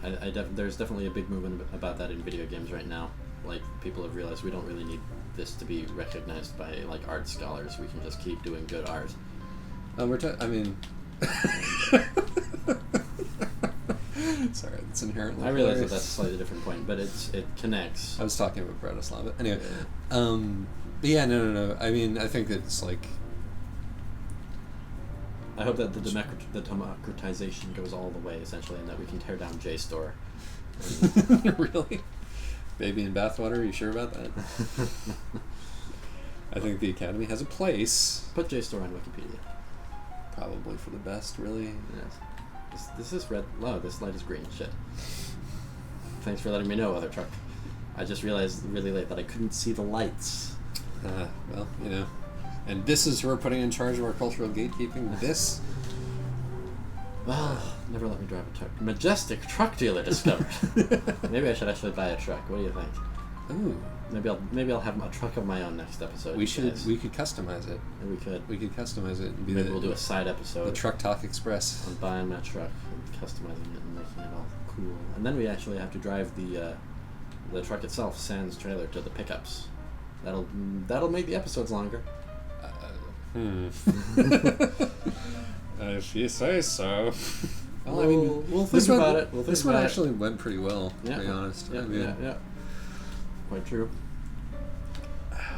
there's definitely a big movement about that in video games right now. Like, people have realized we don't really need this to be recognized by like art scholars. We can just keep doing good art.
Sorry, it's inherently.
I realize
hilarious.
that's a slightly different point, but it connects.
I was talking about Bratislava, but anyway.
Yeah.
No. I mean, I think it's like.
I hope that the democratization goes all the way, essentially, and that we can tear down JSTOR.
Really? Baby in bathwater? Are you sure about that? I think the Academy has a place.
Put JSTOR on Wikipedia.
Probably for the best, really.
Yes. This is red. Oh, this light is green. Shit. Thanks for letting me know, other truck. I just realized really late that I couldn't see the lights.
Well, And this is who we're putting in charge of our cultural gatekeeping. This.
Well, never let me drive a truck. Majestic truck dealer discovered. Maybe I should actually buy a truck. What do you think?
Ooh.
Maybe I'll have a truck of my own next episode.
We could customize it.
We could.
We could customize it and be
Maybe we'll do a side episode.
The Truck Talk Express.
I'm buying my truck and customizing it and making it all cool. And then we actually have to drive the truck itself, sans trailer, to the pickups. That'll make the episodes longer.
If you say so.
Well, I mean, we'll think about it.
This one actually went pretty well, to be honest.
Yeah. Quite true.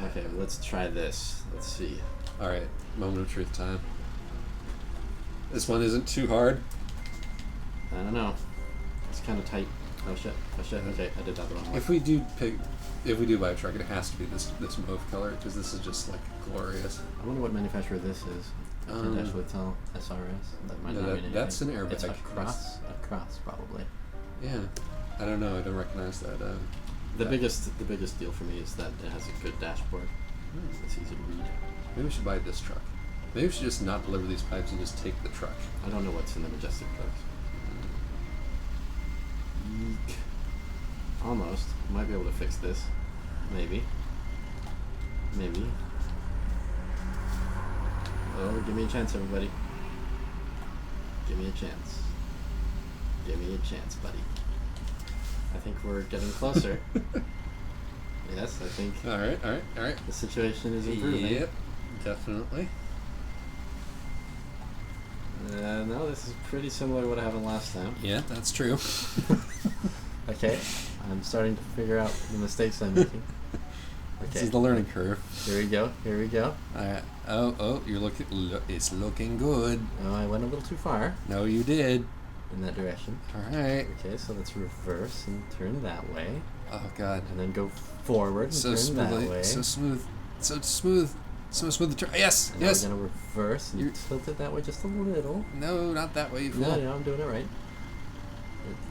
Okay, let's try this. Let's see.
All right, moment of truth time. This one isn't too hard.
I don't know. It's kind of tight. Oh shit. Okay, I did that the wrong way.
If we do buy a truck, it has to be this mauve color, because this is just like glorious.
I wonder what manufacturer this is. I can't actually tell. SRS. That might not mean anything.
That's an airbag.
It's a cross probably.
Yeah, I don't know. I don't recognize that.
The biggest deal for me is that it has a good dashboard. It's easy to read.
Maybe we should buy this truck. Maybe we should just not deliver these pipes and just take the truck.
I don't know what's in the Majestic trucks. Eek. Almost. Might be able to fix this. Maybe. Oh, give me a chance, everybody. Give me a chance. Give me a chance, buddy. I think we're getting closer. Yes, I think
All right.
the situation is improving.
Yep, definitely.
No, this is pretty similar to what happened last time.
Yeah, that's true.
Okay, I'm starting to figure out the mistakes I'm making. Okay.
This is the learning curve.
Here we go.
All right. Oh, you're looking. It's looking good.
Oh, I went a little too far
No, you did.
in that direction.
All right.
Okay, so let's reverse and turn that way.
Oh God.
And then go forward and
So
turn
smoothly.
that way.
So smooth. So smooth. So smooth. The turn. Yes.
And now
Yes.
we're going to reverse and tilt it that way just a little.
No, not that way. You fool.
No, I'm doing it right.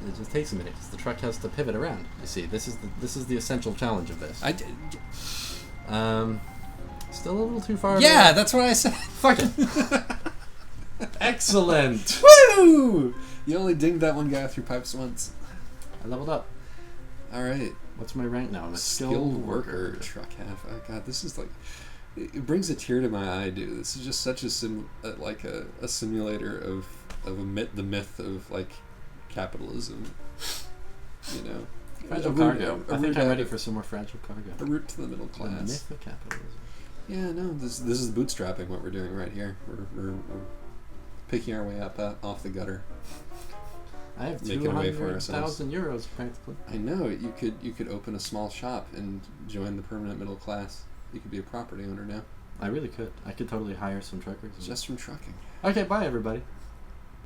It just takes a minute because the truck has to pivot around. You see, this is the essential challenge of this.
I did.
Still a little too far.
Yeah,
there.
that's what I said.
Fuck it. Excellent.
Woo! You only dinged that one guy through pipes once.
I leveled up.
All right.
What's my rank now? I'm a
Skilled worker. Truck half. Oh God, this is like. It brings a tear to my eye, dude. This is just such a simulator of the myth of like capitalism. You know.
Fragile cargo. I think I'm ready for some more fragile cargo.
A route to the middle
The
class.
myth of capitalism.
Yeah, no, this is bootstrapping what we're doing right here. We're picking our way up off the gutter.
I have
Making a way for ourselves.
200,000 euros practically.
I know you could open a small shop and join the permanent middle class. You could be a property owner now.
I really could. I could totally hire some truckers.
Just from trucking.
Okay, bye everybody.